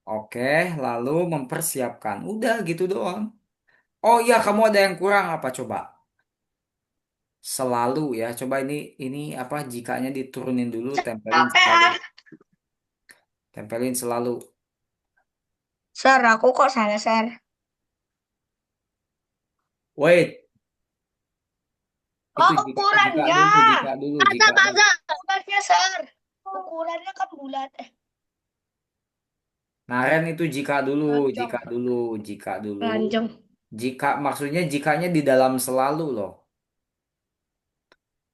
Speaker 1: Oke, lalu mempersiapkan. Udah gitu doang. Oh iya, kamu ada yang kurang apa coba? Selalu ya. Coba ini apa jikanya diturunin dulu, tempelin
Speaker 2: Capek
Speaker 1: selalu.
Speaker 2: ah.
Speaker 1: Tempelin selalu.
Speaker 2: Sir, aku kok salah, Sir.
Speaker 1: Wait,
Speaker 2: Oh,
Speaker 1: itu jika
Speaker 2: ukurannya.
Speaker 1: dulu, jika dulu,
Speaker 3: Masa,
Speaker 1: jika dulu.
Speaker 3: masa.
Speaker 2: Ukurannya, Sir. Ukurannya kan bulat.
Speaker 1: Naren itu jika dulu,
Speaker 2: Ranjang.
Speaker 1: jika dulu, jika dulu.
Speaker 2: Ranjang.
Speaker 1: Jika maksudnya jikanya di dalam selalu loh.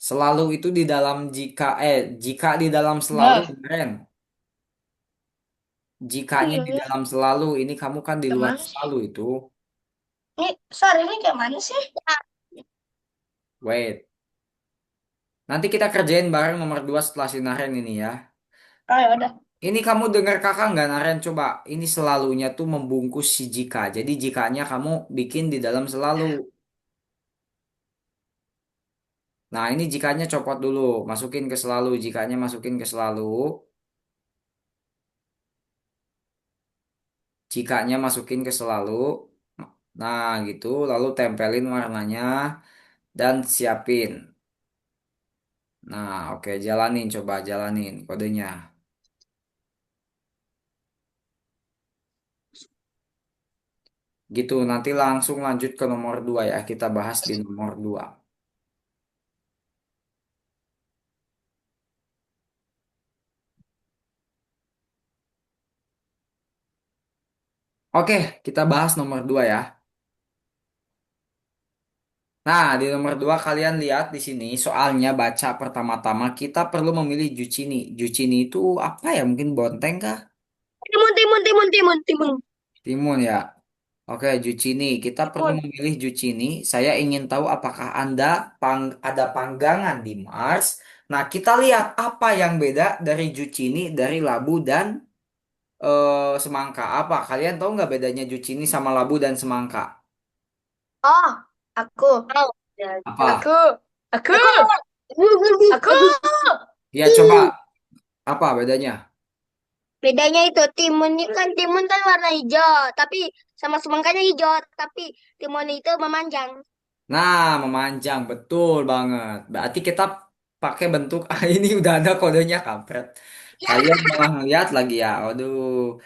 Speaker 1: Selalu itu di dalam jika di dalam selalu
Speaker 2: Dah.
Speaker 1: keren.
Speaker 2: Oh
Speaker 1: Jikanya
Speaker 2: iya
Speaker 1: di
Speaker 2: ya.
Speaker 1: dalam selalu ini kamu kan di luar
Speaker 2: Gimana sih?
Speaker 1: selalu itu.
Speaker 2: Ini, Sir, ini kayak mana sih?
Speaker 1: Wait. Nanti kita kerjain bareng nomor 2 setelah si Naren ini ya.
Speaker 2: Oh ya udah.
Speaker 1: Ini kamu dengar kakak nggak Naren? Coba. Ini selalunya tuh membungkus si jika. Jadi jikanya kamu bikin di dalam selalu. Nah ini jikanya copot dulu. Masukin ke selalu. Jikanya masukin ke selalu. Jikanya masukin ke selalu. Nah gitu. Lalu tempelin warnanya. Dan siapin. Nah oke jalanin. Coba jalanin kodenya. Gitu, nanti langsung lanjut ke nomor 2 ya. Kita bahas di nomor 2. Oke, kita bahas nomor 2 ya. Nah, di nomor 2 kalian lihat di sini soalnya baca pertama-tama kita perlu memilih Jucini. Jucini itu apa ya? Mungkin bonteng kah?
Speaker 3: Timun, timun, timun, timun, timun.
Speaker 1: Timun ya. Oke, Jucini. Kita perlu
Speaker 2: Timun.
Speaker 1: memilih Jucini. Saya ingin tahu apakah Anda ada panggangan di Mars. Nah, kita lihat apa yang beda dari Jucini, dari labu dan semangka. Apa? Kalian tahu nggak bedanya Jucini sama labu dan semangka?
Speaker 2: Oh, aku.
Speaker 3: Oh.
Speaker 1: Apa?
Speaker 2: Aku. Aku.
Speaker 3: Aku,
Speaker 2: Aku.
Speaker 1: Ya, coba apa bedanya?
Speaker 3: bedanya itu timun kan warna hijau, tapi sama semangkanya hijau, tapi timun itu memanjang.
Speaker 1: Nah, memanjang betul banget. Berarti kita pakai bentuk ini udah ada kodenya kampret. Kalian malah ngeliat lagi ya. Aduh.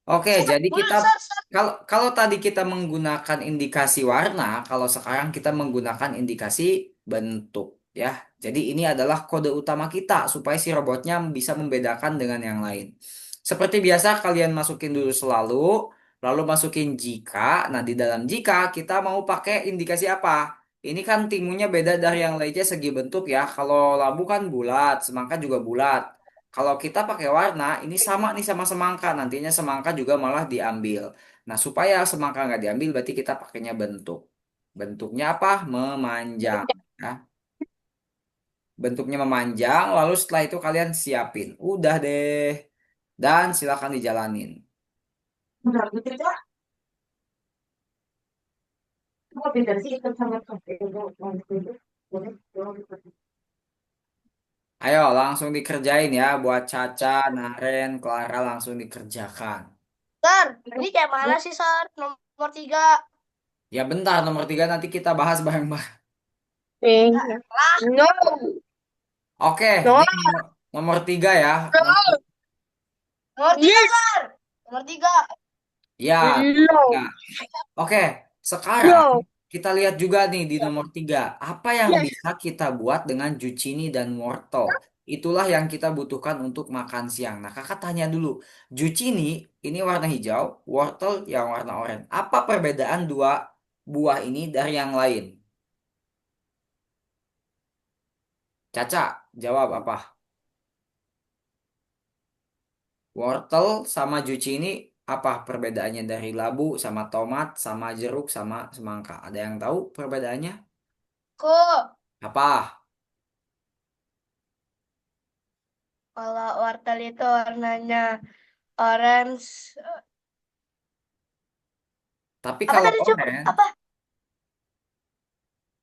Speaker 1: Oke, jadi kita
Speaker 2: Sir, sir.
Speaker 1: kalau tadi kita menggunakan indikasi warna, kalau sekarang kita menggunakan indikasi bentuk ya. Jadi ini adalah kode utama kita supaya si robotnya bisa membedakan dengan yang lain. Seperti biasa kalian masukin dulu selalu, lalu masukin jika. Nah, di dalam jika kita mau pakai indikasi apa? Ini kan timunya beda dari yang lainnya segi bentuk ya. Kalau labu kan bulat, semangka juga bulat. Kalau kita pakai warna, ini sama nih sama semangka. Nantinya semangka juga malah diambil. Nah, supaya semangka nggak diambil, berarti kita pakainya bentuk. Bentuknya apa? Memanjang. Ya. Bentuknya memanjang, lalu setelah itu kalian siapin. Udah deh. Dan silakan dijalanin.
Speaker 2: Bentar, bentar, bentar. Apa beda sih ikan sama tempe?
Speaker 1: Ayo, langsung dikerjain ya. Buat Caca, Naren, Clara langsung dikerjakan.
Speaker 2: Sir, ini kayak mana sih, Sir? Nomor nomor 3.
Speaker 1: Ya bentar, nomor 3 nanti kita bahas bareng-bareng.
Speaker 2: Lah,
Speaker 3: No.
Speaker 1: Oke,
Speaker 3: No.
Speaker 1: nih nomor 3 ya.
Speaker 3: No.
Speaker 2: nomor 3,
Speaker 3: Yes.
Speaker 2: Sar. Nomor 3.
Speaker 1: Ya, nomor 3.
Speaker 3: No.
Speaker 1: Oke, sekarang
Speaker 3: No.
Speaker 1: kita lihat juga nih di nomor 3. Apa yang
Speaker 3: Yes.
Speaker 1: bisa kita buat dengan zucchini dan wortel? Itulah yang kita butuhkan untuk makan siang. Nah, kakak tanya dulu. Zucchini ini warna hijau, wortel yang warna oranye. Apa perbedaan dua buah ini dari yang lain? Caca, jawab apa? Wortel sama zucchini apa perbedaannya dari labu sama tomat sama jeruk sama semangka? Ada yang tahu perbedaannya?
Speaker 2: Kok
Speaker 1: Apa?
Speaker 2: kalau wortel itu warnanya orange.
Speaker 1: Tapi
Speaker 2: Apa
Speaker 1: kalau
Speaker 2: tadi, Cuk?
Speaker 1: orange,
Speaker 2: Apa?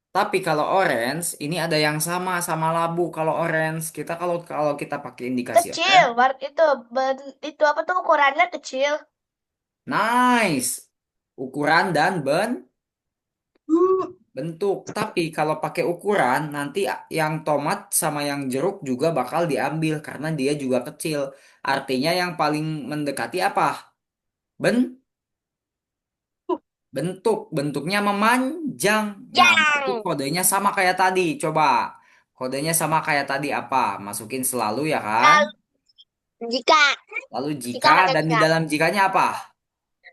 Speaker 1: tapi kalau orange ini ada yang sama sama labu. Kalau orange kita kalau kalau kita pakai indikasi
Speaker 2: Kecil.
Speaker 1: orange,
Speaker 2: Itu itu apa tuh ukurannya kecil.
Speaker 1: nice. Ukuran dan
Speaker 2: Hmm.
Speaker 1: bentuk. Tapi kalau pakai ukuran nanti yang tomat sama yang jeruk juga bakal diambil karena dia juga kecil. Artinya yang paling mendekati apa? Ben bentuknya memanjang. Nah, itu
Speaker 3: Yang.
Speaker 1: kodenya sama kayak tadi. Coba. Kodenya sama kayak tadi apa? Masukin selalu ya kan?
Speaker 3: Lalu jika
Speaker 1: Lalu
Speaker 3: jika
Speaker 1: jika
Speaker 3: ada
Speaker 1: dan di
Speaker 3: jika
Speaker 1: dalam jikanya apa?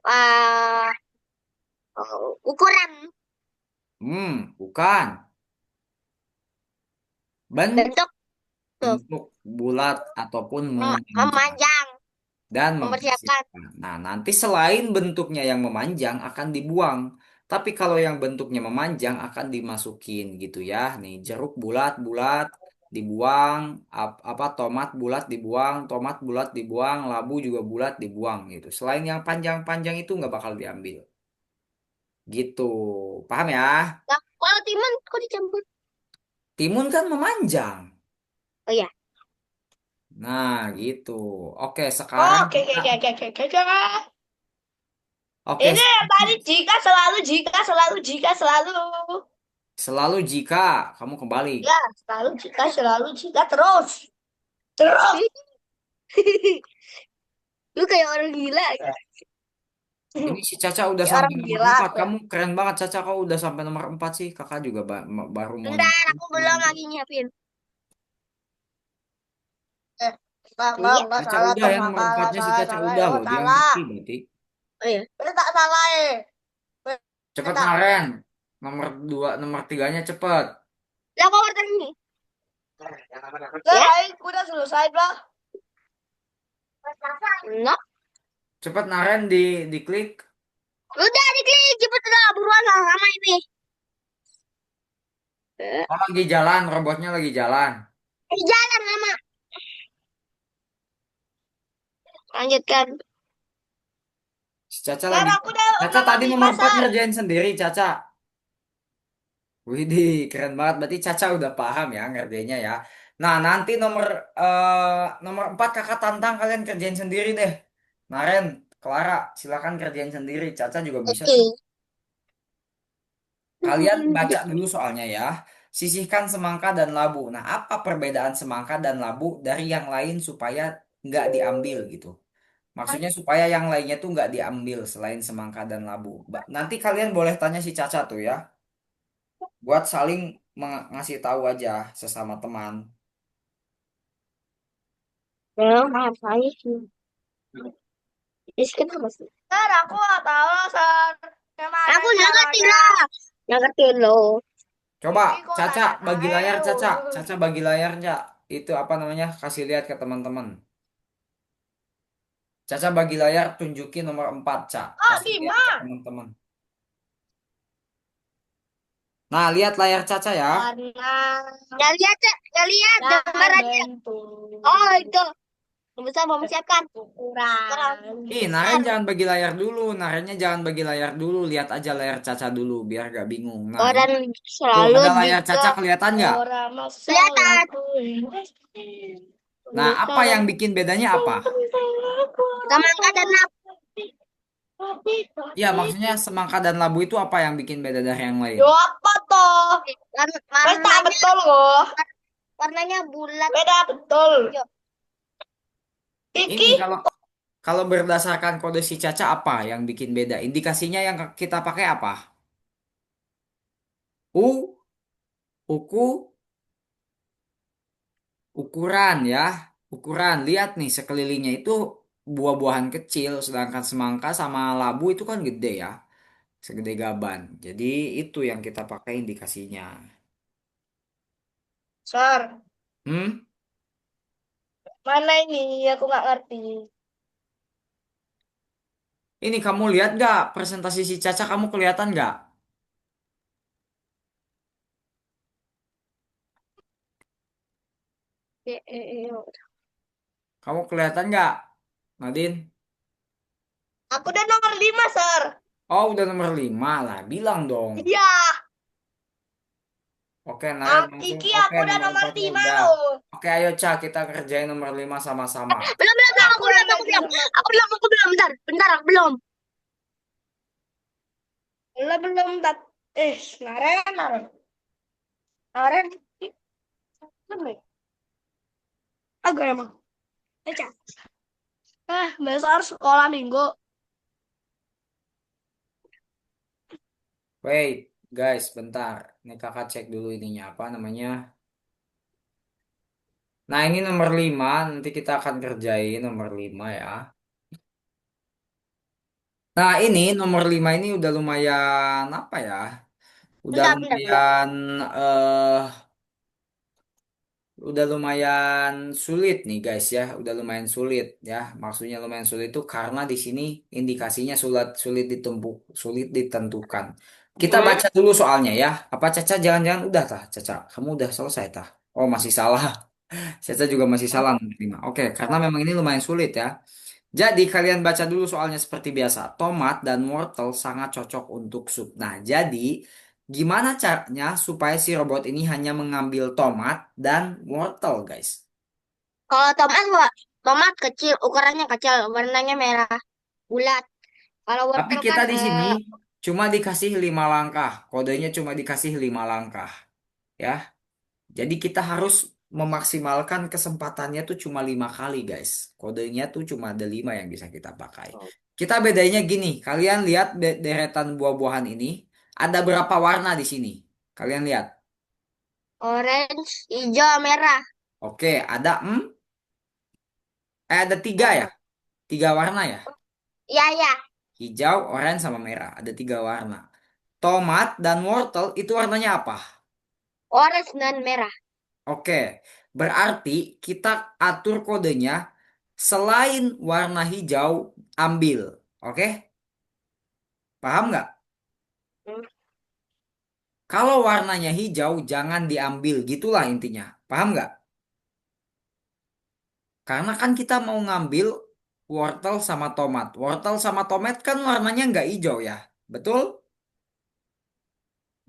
Speaker 3: uh, ukuran
Speaker 1: Bukan.
Speaker 3: bentuk tuh
Speaker 1: Bentuk bulat ataupun memanjang
Speaker 3: memanjang
Speaker 1: dan
Speaker 3: mempersiapkan.
Speaker 1: membersihkan. Nah, nanti selain bentuknya yang memanjang akan dibuang. Tapi kalau yang bentuknya memanjang akan dimasukin gitu ya. Nih, jeruk bulat-bulat dibuang, apa tomat bulat dibuang, tomat bulat dibuang, labu juga bulat dibuang gitu. Selain yang panjang-panjang itu nggak bakal diambil. Gitu. Paham ya?
Speaker 3: Nah, kalau timun kok dicampur?
Speaker 1: Timun kan memanjang.
Speaker 3: Oh ya.
Speaker 1: Nah, gitu. Oke,
Speaker 2: Oh,
Speaker 1: sekarang
Speaker 2: oke,
Speaker 1: kita
Speaker 2: oke, oke, oke, oke, oke.
Speaker 1: Oke,
Speaker 2: Ini yang tadi jika selalu jika selalu.
Speaker 1: selalu jika kamu kembali.
Speaker 2: Ya, selalu jika terus. Terus.
Speaker 3: Lu kayak orang gila.
Speaker 1: Ini si Caca udah
Speaker 2: Kayak
Speaker 1: sampai
Speaker 2: orang
Speaker 1: nomor
Speaker 2: gila
Speaker 1: 4.
Speaker 2: aku.
Speaker 1: Kamu keren banget Caca, kau udah sampai nomor 4 sih. Kakak juga baru mau
Speaker 3: Bentar,
Speaker 1: nomor
Speaker 3: aku
Speaker 1: 4
Speaker 3: belum
Speaker 1: lagi.
Speaker 3: lagi nyiapin.
Speaker 2: Eh,
Speaker 3: Iya.
Speaker 2: enggak
Speaker 1: Caca
Speaker 2: salah,
Speaker 1: udah
Speaker 2: Tom.
Speaker 1: ya nomor
Speaker 2: Salah,
Speaker 1: 4-nya si
Speaker 2: salah,
Speaker 1: Caca
Speaker 2: salah.
Speaker 1: udah
Speaker 2: Oh,
Speaker 1: loh. Dia
Speaker 2: salah.
Speaker 1: ngerti berarti.
Speaker 3: Oh iya.
Speaker 2: Ini tak salah,
Speaker 1: Cepet
Speaker 2: Tak.
Speaker 1: Naren. Nomor 2, nomor 3-nya cepet.
Speaker 3: Lah kok wortel ini?
Speaker 2: Nah,
Speaker 3: Ya?
Speaker 2: baik, udah selesai, bro.
Speaker 3: No.
Speaker 1: Cepet Naren diklik.
Speaker 3: Udah diklik cepet udah buruan lah lama ini.
Speaker 1: Oh, lagi jalan, robotnya lagi jalan.
Speaker 3: Jalan lama. Lanjutkan.
Speaker 1: Si Caca
Speaker 2: Nah,
Speaker 1: lagi.
Speaker 2: aku udah
Speaker 1: Caca
Speaker 2: nomor
Speaker 1: tadi
Speaker 2: 5,
Speaker 1: nomor 4
Speaker 2: Sar.
Speaker 1: ngerjain sendiri Caca. Widih, keren banget. Berarti Caca udah paham ya ngerjainnya ya. Nah, nanti nomor 4 kakak tantang kalian kerjain sendiri deh. Naren, Clara, silakan kerjain sendiri. Caca juga bisa
Speaker 3: Oke.
Speaker 1: sih. Kalian baca dulu soalnya ya. Sisihkan semangka dan labu. Nah, apa perbedaan semangka dan labu dari yang lain supaya nggak diambil gitu? Maksudnya supaya yang lainnya tuh nggak diambil selain semangka dan labu. Nanti kalian boleh tanya si Caca tuh ya. Buat saling ngasih tahu aja sesama teman.
Speaker 3: Ya, maaf saya sih. Is kenapa sih?
Speaker 2: Sar, aku nggak tahu, Sar. Gimana
Speaker 3: Aku nggak ngerti
Speaker 2: caranya?
Speaker 3: lah. Nggak ngerti loh.
Speaker 2: Ih,
Speaker 1: Coba,
Speaker 2: kok
Speaker 1: Caca
Speaker 2: tanya
Speaker 1: bagi layar,
Speaker 2: tahu.
Speaker 1: Caca. Caca bagi layar, Caca. Itu apa namanya? Kasih lihat ke teman-teman. Caca bagi layar, tunjukin nomor 4, Caca.
Speaker 2: Oh,
Speaker 1: Kasih lihat ke
Speaker 2: 5.
Speaker 1: teman-teman. Nah, lihat layar Caca ya.
Speaker 2: Warna
Speaker 3: Nggak lihat, Cak. Nggak lihat.
Speaker 2: dan
Speaker 3: Gambar aja.
Speaker 2: bentuk
Speaker 3: Oh, itu. Bisa mempersiapkan.
Speaker 2: ukuran.
Speaker 1: Ih, Naren jangan bagi layar dulu. Narennya jangan bagi layar dulu. Lihat aja layar Caca dulu, biar gak bingung. Nah, ini.
Speaker 3: Orang
Speaker 1: Tuh,
Speaker 3: selalu
Speaker 1: ada layar
Speaker 3: jika
Speaker 1: Caca kelihatan nggak?
Speaker 2: Orang masalah
Speaker 3: kelihatan.
Speaker 1: Nah, apa yang bikin bedanya apa?
Speaker 3: Semangka dan labu.
Speaker 1: Ya, maksudnya semangka dan labu itu apa yang bikin beda dari yang lain?
Speaker 2: Yo apa toh? Wes tak
Speaker 3: Warnanya
Speaker 2: betul loh.
Speaker 3: warnanya bulat
Speaker 2: Beda betul.
Speaker 3: hijau.
Speaker 1: Ini
Speaker 2: Iki
Speaker 1: kalau kalau berdasarkan kode si Caca apa yang bikin beda? Indikasinya yang kita pakai apa? U, uku, ukuran ya. Ukuran. Lihat nih sekelilingnya itu buah-buahan kecil, sedangkan semangka sama labu itu kan gede ya. Segede gaban. Jadi itu yang kita pakai indikasinya.
Speaker 2: Sar,
Speaker 1: Hmm?
Speaker 2: mana ini? Aku nggak ngerti.
Speaker 1: Ini kamu lihat nggak presentasi si Caca kamu kelihatan nggak? Kamu kelihatan nggak, Nadine?
Speaker 2: Aku udah nomor 5 Sar.
Speaker 1: Oh, udah nomor 5 lah. Bilang dong.
Speaker 2: Iya,
Speaker 1: Oke, Naren langsung.
Speaker 2: Iki
Speaker 1: Oke,
Speaker 2: aku udah
Speaker 1: nomor
Speaker 2: nomor
Speaker 1: 4-nya
Speaker 2: 5
Speaker 1: udah.
Speaker 2: loh.
Speaker 1: Oke, ayo Ca, kita kerjain nomor 5 sama-sama.
Speaker 3: Belum, belum, belum,
Speaker 2: Aku
Speaker 3: aku
Speaker 2: yang
Speaker 3: belum, aku
Speaker 2: lagi
Speaker 3: belum.
Speaker 2: nomor
Speaker 3: Bentar, bentar, aku belum.
Speaker 2: belum belum tat. Naren, Naren, Naren. Belum ya? Agak emang. Baca. Besok sekolah minggu.
Speaker 1: Wait, guys, bentar. Ini kakak cek dulu ininya apa namanya. Nah, ini nomor 5. Nanti kita akan kerjain nomor 5 ya. Nah, ini nomor 5 ini udah lumayan apa ya? Udah
Speaker 3: Bentar, bentar, bentar.
Speaker 1: lumayan eh udah lumayan sulit nih guys ya, udah lumayan sulit ya. Maksudnya lumayan sulit itu karena di sini indikasinya sulit sulit ditumpuk, sulit ditentukan. Kita baca dulu soalnya ya. Apa Caca jangan-jangan udah tah, Caca? Kamu udah selesai tah? Oh, masih salah. Caca juga masih salah nomor 5. Oke, karena memang ini lumayan sulit ya. Jadi kalian baca dulu soalnya seperti biasa. Tomat dan wortel sangat cocok untuk sup. Nah, jadi gimana caranya supaya si robot ini hanya mengambil tomat dan wortel, guys?
Speaker 3: Kalau tomat kecil, ukurannya kecil, warnanya merah, bulat. Kalau
Speaker 1: Tapi
Speaker 3: wortel
Speaker 1: kita
Speaker 3: kan,
Speaker 1: di sini cuma dikasih 5 langkah. Kodenya cuma dikasih 5 langkah, ya. Jadi kita harus memaksimalkan kesempatannya tuh cuma 5 kali, guys. Kodenya tuh cuma ada 5 yang bisa kita pakai. Kita bedanya gini, kalian lihat deretan buah-buahan ini, ada berapa warna di sini? Kalian lihat.
Speaker 3: orange, hijau, merah.
Speaker 1: Oke, ada 3 ya?
Speaker 3: Eh,
Speaker 1: 3 warna ya?
Speaker 3: ya, ya,
Speaker 1: Hijau, oranye, sama merah. Ada 3 warna. Tomat dan wortel itu warnanya apa?
Speaker 3: orange dan merah.
Speaker 1: Oke, berarti kita atur kodenya selain warna hijau, ambil. Oke, paham nggak?
Speaker 3: Hmm.
Speaker 1: Kalau warnanya hijau, jangan diambil. Gitulah intinya. Paham nggak? Karena kan kita mau ngambil wortel sama tomat. Wortel sama tomat kan warnanya nggak hijau ya. Betul?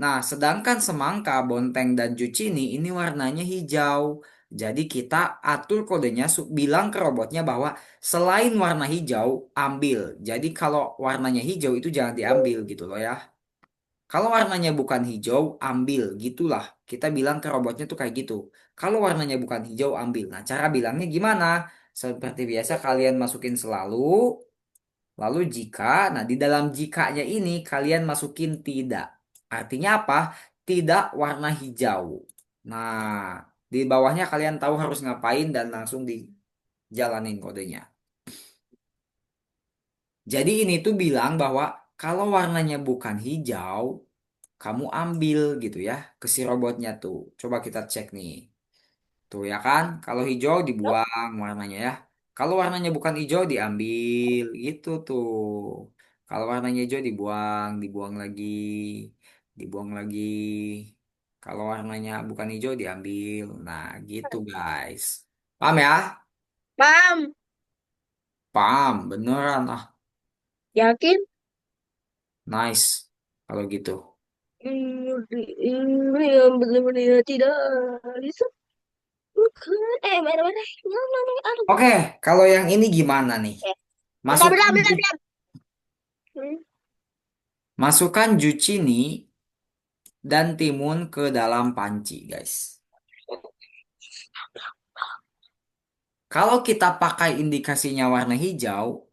Speaker 1: Nah, sedangkan semangka, bonteng, dan zucchini ini warnanya hijau. Jadi kita atur kodenya, bilang ke robotnya bahwa selain warna hijau, ambil. Jadi kalau warnanya hijau itu jangan diambil gitu loh ya. Kalau warnanya bukan hijau, ambil. Gitulah. Kita bilang ke robotnya tuh kayak gitu. Kalau warnanya bukan hijau, ambil. Nah, cara bilangnya gimana? Seperti biasa kalian masukin selalu. Lalu jika, nah di dalam jikanya ini kalian masukin tidak. Artinya apa? Tidak warna hijau. Nah, di bawahnya kalian tahu harus ngapain dan langsung dijalanin kodenya. Jadi ini tuh bilang bahwa kalau warnanya bukan hijau, kamu ambil gitu ya ke si robotnya tuh. Coba kita cek nih. Tuh ya kan, kalau hijau dibuang warnanya ya. Kalau warnanya bukan hijau diambil gitu tuh. Kalau warnanya hijau dibuang, dibuang lagi, dibuang lagi. Kalau warnanya bukan hijau diambil. Nah, gitu guys. Paham ya?
Speaker 3: Paham?
Speaker 1: Paham, beneran ah.
Speaker 3: Yakin?
Speaker 1: Nice. Kalau gitu.
Speaker 3: Ini yang benar-benar tidak bisa. Bukan. Merah-merah. Aduh.
Speaker 1: Oke, kalau yang ini gimana nih?
Speaker 3: Eh, bentar, bentar,
Speaker 1: Masukin
Speaker 3: bentar, bentar. Hmm.
Speaker 1: Masukkan zucchini dan timun ke dalam panci, guys. Kalau kita pakai indikasinya warna hijau,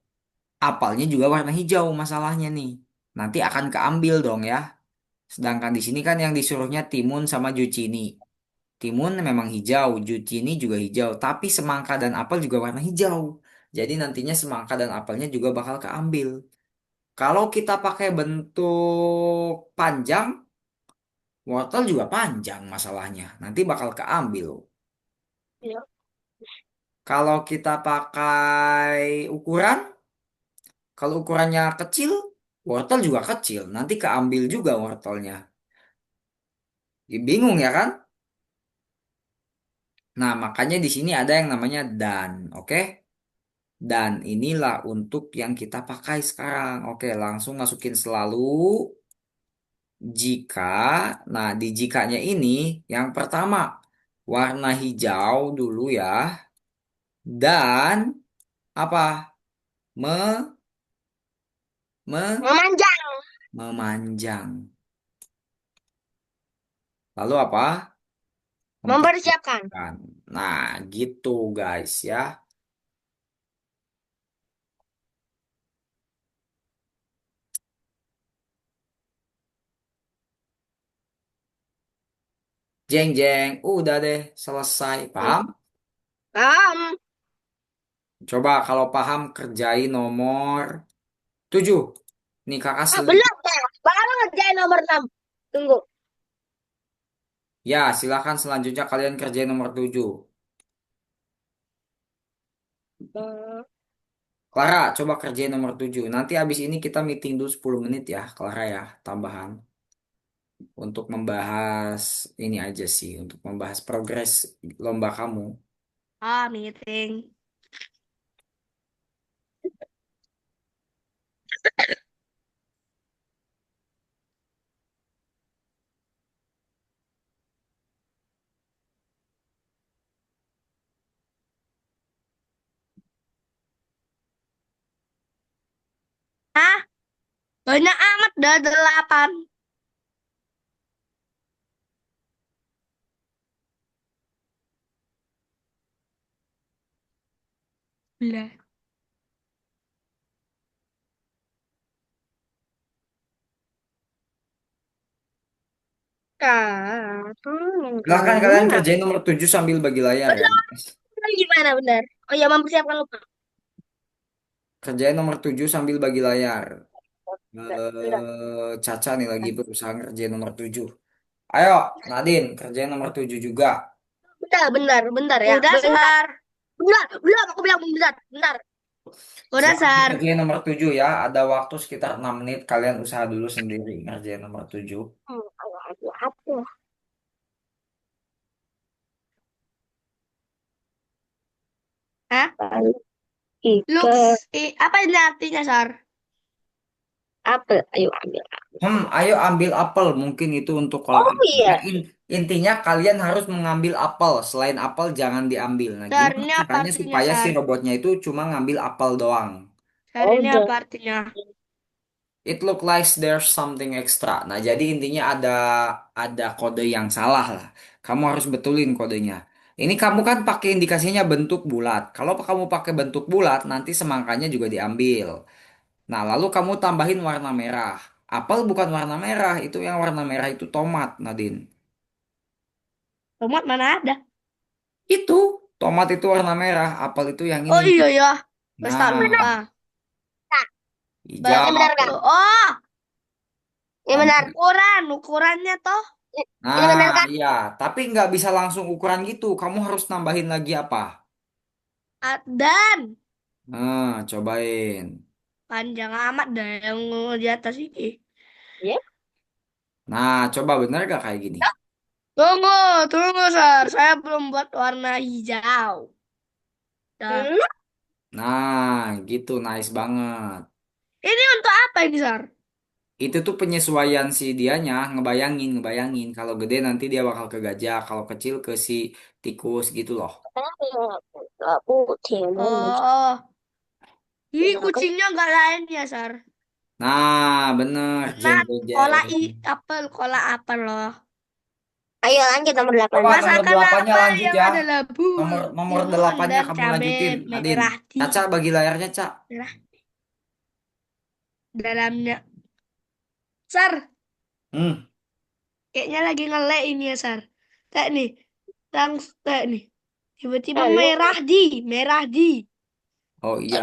Speaker 1: apelnya juga warna hijau masalahnya nih. Nanti akan keambil dong ya. Sedangkan di sini kan yang disuruhnya timun sama zucchini. Timun memang hijau, zucchini juga hijau, tapi semangka dan apel juga warna hijau. Jadi nantinya semangka dan apelnya juga bakal keambil. Kalau kita pakai bentuk panjang, wortel juga panjang masalahnya. Nanti bakal keambil.
Speaker 3: Ya.
Speaker 1: Kalau kita pakai ukuran, kalau ukurannya kecil, wortel juga kecil. Nanti keambil juga wortelnya. Bingung ya kan? Nah, makanya di sini ada yang namanya dan, oke? Dan inilah untuk yang kita pakai sekarang. Oke, langsung masukin selalu jika. Nah, di jikanya ini yang pertama warna hijau dulu ya. Dan apa? Me, me,
Speaker 3: Memanjang.
Speaker 1: memanjang. Lalu apa?
Speaker 3: Mempersiapkan.
Speaker 1: Mempersiapkan. Nah, gitu guys ya. Jeng jeng, udah deh selesai.
Speaker 3: Hmm.
Speaker 1: Paham?
Speaker 3: Paham.
Speaker 1: Coba kalau paham kerjain nomor 7. Nih kakak
Speaker 3: Ah, belum.
Speaker 1: selipin.
Speaker 3: Nah, baru ngerjain nomor 6. Tunggu.
Speaker 1: Ya, silakan selanjutnya kalian kerjain nomor 7.
Speaker 3: Hmm.
Speaker 1: Clara, coba kerjain nomor 7. Nanti abis ini kita meeting dulu 10 menit ya, Clara ya, tambahan. Untuk membahas ini aja sih, untuk membahas progres lomba kamu.
Speaker 3: Ah, meeting. Ah, banyak amat dah 8. Lah.
Speaker 1: Silakan kalian kerjain nomor 7 sambil bagi layar ya.
Speaker 3: Benar gimana benar? Oh ya, mempersiapkan lupa.
Speaker 1: Kerjain nomor 7 sambil bagi layar.
Speaker 3: Benar, benar.
Speaker 1: Caca nih lagi berusaha ngerjain nomor 7. Ayo, Nadine, kerjain nomor 7 juga.
Speaker 3: Bentar, bentar, bentar ya.
Speaker 2: Udah,
Speaker 3: Bentar.
Speaker 2: Sar.
Speaker 3: Bentar, belum aku bilang bentar, bentar. Udah,
Speaker 1: Silakan
Speaker 3: Sar.
Speaker 1: dikerjain nomor 7 ya. Ada waktu sekitar 6 menit. Kalian usaha dulu sendiri ngerjain nomor 7.
Speaker 3: Aduh, aku. Hah? Looks, apa ini artinya, Sar? Apel, ayo ambil.
Speaker 1: Ayo ambil apel. Mungkin itu untuk kalau
Speaker 3: Oh
Speaker 1: ya,
Speaker 3: iya,
Speaker 1: intinya kalian harus mengambil apel. Selain apel jangan diambil. Nah,
Speaker 3: Sar,
Speaker 1: gimana
Speaker 3: ini apa
Speaker 1: caranya
Speaker 3: artinya,
Speaker 1: supaya si
Speaker 3: Sar?
Speaker 1: robotnya itu cuma ngambil apel doang?
Speaker 3: Sar, ini apa artinya?
Speaker 1: It look like there's something extra. Nah, jadi intinya ada kode yang salah lah. Kamu harus betulin kodenya. Ini kamu kan pakai indikasinya bentuk bulat. Kalau kamu pakai bentuk bulat, nanti semangkanya juga diambil. Nah, lalu kamu tambahin warna merah. Apel bukan warna merah, itu yang warna merah itu tomat, Nadine.
Speaker 3: Tomat mana ada?
Speaker 1: Itu, tomat itu warna merah, apel itu yang ini.
Speaker 3: Oh iya ya, terus tak lupa.
Speaker 1: Nah,
Speaker 3: Ini benar
Speaker 1: hijau.
Speaker 3: gak? Oh, ini benar.
Speaker 1: Lanjut.
Speaker 3: Ukurannya toh. Ini benar
Speaker 1: Nah,
Speaker 3: kan?
Speaker 1: iya, tapi nggak bisa langsung ukuran gitu. Kamu harus nambahin lagi apa?
Speaker 3: Dan
Speaker 1: Cobain.
Speaker 3: panjang amat dah yang di atas ini. Ya.
Speaker 1: Nah, coba bener gak kayak gini?
Speaker 3: Tunggu, tunggu, Sar. Saya belum buat warna hijau. Dah.
Speaker 1: Nah, gitu, nice banget.
Speaker 3: Ini untuk apa ini, Sar?
Speaker 1: Itu tuh penyesuaian si dianya, ngebayangin. Kalau gede nanti dia bakal ke gajah, kalau kecil ke si tikus gitu loh.
Speaker 3: Oh, ini kucingnya nggak lain ya, Sar.
Speaker 1: Nah, bener, jam
Speaker 3: Nat, kola
Speaker 1: jajan.
Speaker 3: apel, kola apel loh. Ayo lanjut nomor 8.
Speaker 1: Coba nomor
Speaker 3: Masakan
Speaker 1: delapannya
Speaker 3: apa
Speaker 1: lanjut
Speaker 3: yang
Speaker 1: ya.
Speaker 3: ada labu,
Speaker 1: Nomor
Speaker 3: timun,
Speaker 1: delapannya
Speaker 3: dan
Speaker 1: kamu
Speaker 3: cabai
Speaker 1: lanjutin, Adin.
Speaker 3: merah di
Speaker 1: Caca bagi layarnya, Cak.
Speaker 3: dalamnya? Sar,
Speaker 1: Hmm.
Speaker 3: kayaknya lagi ngelek ini ya, Sar. Kayak nih, langsung kayak nih. Tiba-tiba merah di.
Speaker 1: Oh iya,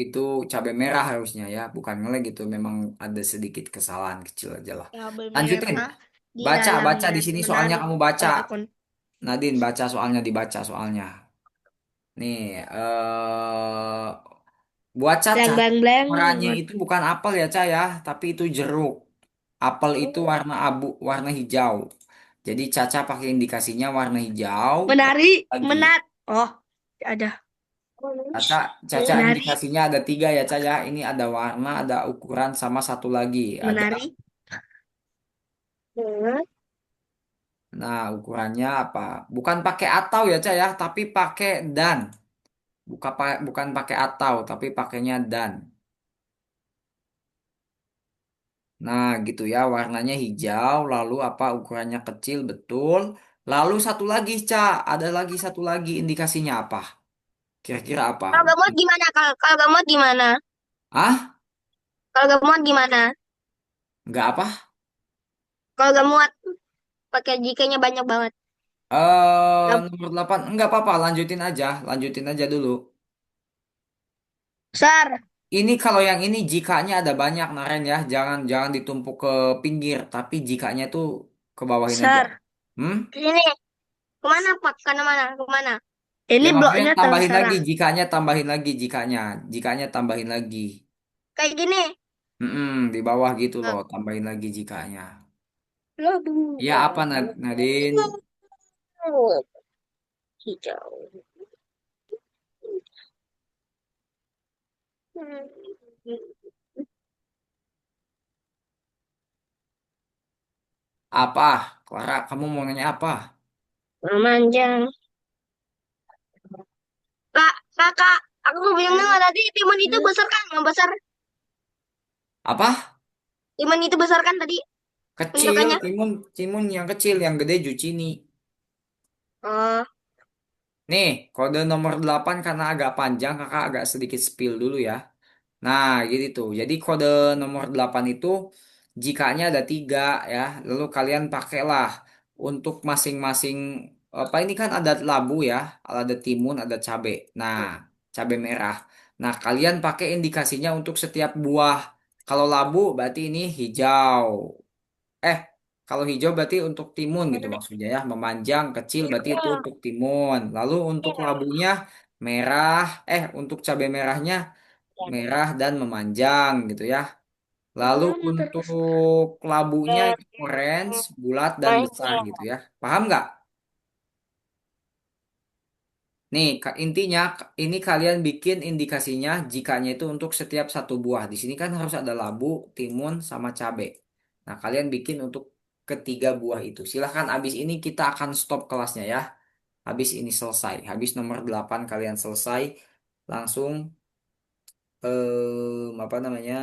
Speaker 1: itu cabai merah harusnya ya, bukan ngelek gitu. Memang ada sedikit kesalahan kecil aja lah.
Speaker 3: Cabai
Speaker 1: Lanjutin.
Speaker 3: merah di
Speaker 1: Baca
Speaker 3: dalamnya.
Speaker 1: di sini soalnya
Speaker 3: Menarik
Speaker 1: kamu baca.
Speaker 3: pada kon.
Speaker 1: Nadine baca soalnya dibaca soalnya. Nih, buat Caca,
Speaker 3: Blang blang blang.
Speaker 1: oranye itu bukan apel ya, Ca ya, tapi itu jeruk. Apel itu
Speaker 3: Oh.
Speaker 1: warna abu, warna hijau. Jadi Caca pakai indikasinya warna hijau.
Speaker 3: Menari,
Speaker 1: Lagi.
Speaker 3: Oh, ada.
Speaker 1: Caca, Caca
Speaker 3: Menari,
Speaker 1: indikasinya ada tiga ya, Ca ya. Ini ada warna, ada ukuran, sama satu lagi. Ada.
Speaker 3: menari.
Speaker 1: Nah, ukurannya apa? Bukan pakai atau ya, Ca ya, tapi pakai dan. Bukan pakai atau, tapi pakainya dan. Nah, gitu ya, warnanya hijau, lalu apa ukurannya kecil betul. Lalu satu lagi, Cak, ada lagi satu lagi indikasinya apa? Kira-kira apa?
Speaker 3: Kalau gamot gimana? Kalau gamot gimana?
Speaker 1: Ah?
Speaker 3: Kalau gamot gimana?
Speaker 1: Nggak apa?
Speaker 3: Kalau gamot pakai jikanya banyak banget. Gam-
Speaker 1: Nomor 8, nggak apa-apa, lanjutin aja dulu.
Speaker 3: Besar,
Speaker 1: Ini kalau yang ini jikanya ada banyak, Naren ya, jangan jangan ditumpuk ke pinggir, tapi jikanya tuh ke bawahin aja.
Speaker 3: besar.
Speaker 1: Hmm?
Speaker 3: Ini kemana Pak? Kemana mana? Kemana?
Speaker 1: Ya
Speaker 3: Ini
Speaker 1: maksudnya
Speaker 3: bloknya
Speaker 1: tambahin lagi,
Speaker 3: terserah.
Speaker 1: jikanya tambahin lagi.
Speaker 3: Kayak gini.
Speaker 1: Di bawah gitu loh, tambahin lagi jikanya. Ya apa Nadine?
Speaker 3: Hijau.
Speaker 1: Apa? Clara, kamu mau nanya apa?
Speaker 3: Memanjang. Kak, kakak, aku mau bilang nggak tadi timun itu besar kan? Yang besar,
Speaker 1: Apa?
Speaker 3: timun itu besar kan tadi
Speaker 1: Kecil,
Speaker 3: bentukannya?
Speaker 1: timun yang kecil, yang gede zucchini.
Speaker 3: Oh,
Speaker 1: Nih, kode nomor 8 karena agak panjang, kakak agak sedikit spill dulu ya. Nah, gitu tuh. Jadi kode nomor 8 itu jikanya ada tiga ya. Lalu kalian pakailah untuk masing-masing apa ini kan ada labu ya, ada timun, ada cabe. Nah, cabe merah. Nah, kalian pakai indikasinya untuk setiap buah. Kalau labu berarti ini hijau. Eh, kalau hijau berarti untuk timun gitu maksudnya ya. Memanjang kecil berarti itu untuk timun. Lalu untuk labunya merah, untuk cabai merahnya merah dan memanjang gitu ya. Lalu untuk labunya itu orange, bulat dan besar gitu ya. Paham nggak? Nih, intinya ini kalian bikin indikasinya jikanya itu untuk setiap satu buah. Di sini kan harus ada labu, timun, sama cabai. Nah, kalian bikin untuk ketiga buah itu. Silahkan abis ini kita akan stop kelasnya ya. Habis ini selesai. Habis nomor 8 kalian selesai. Langsung apa namanya?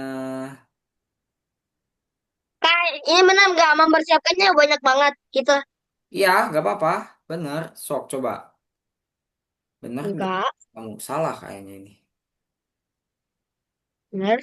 Speaker 3: Kak, ini benar nggak mempersiapkannya banyak banget gitu?
Speaker 1: Iya, nggak apa-apa. Bener. Sok coba. Bener nggak?
Speaker 3: Enggak,
Speaker 1: Kamu salah kayaknya ini.
Speaker 3: benar.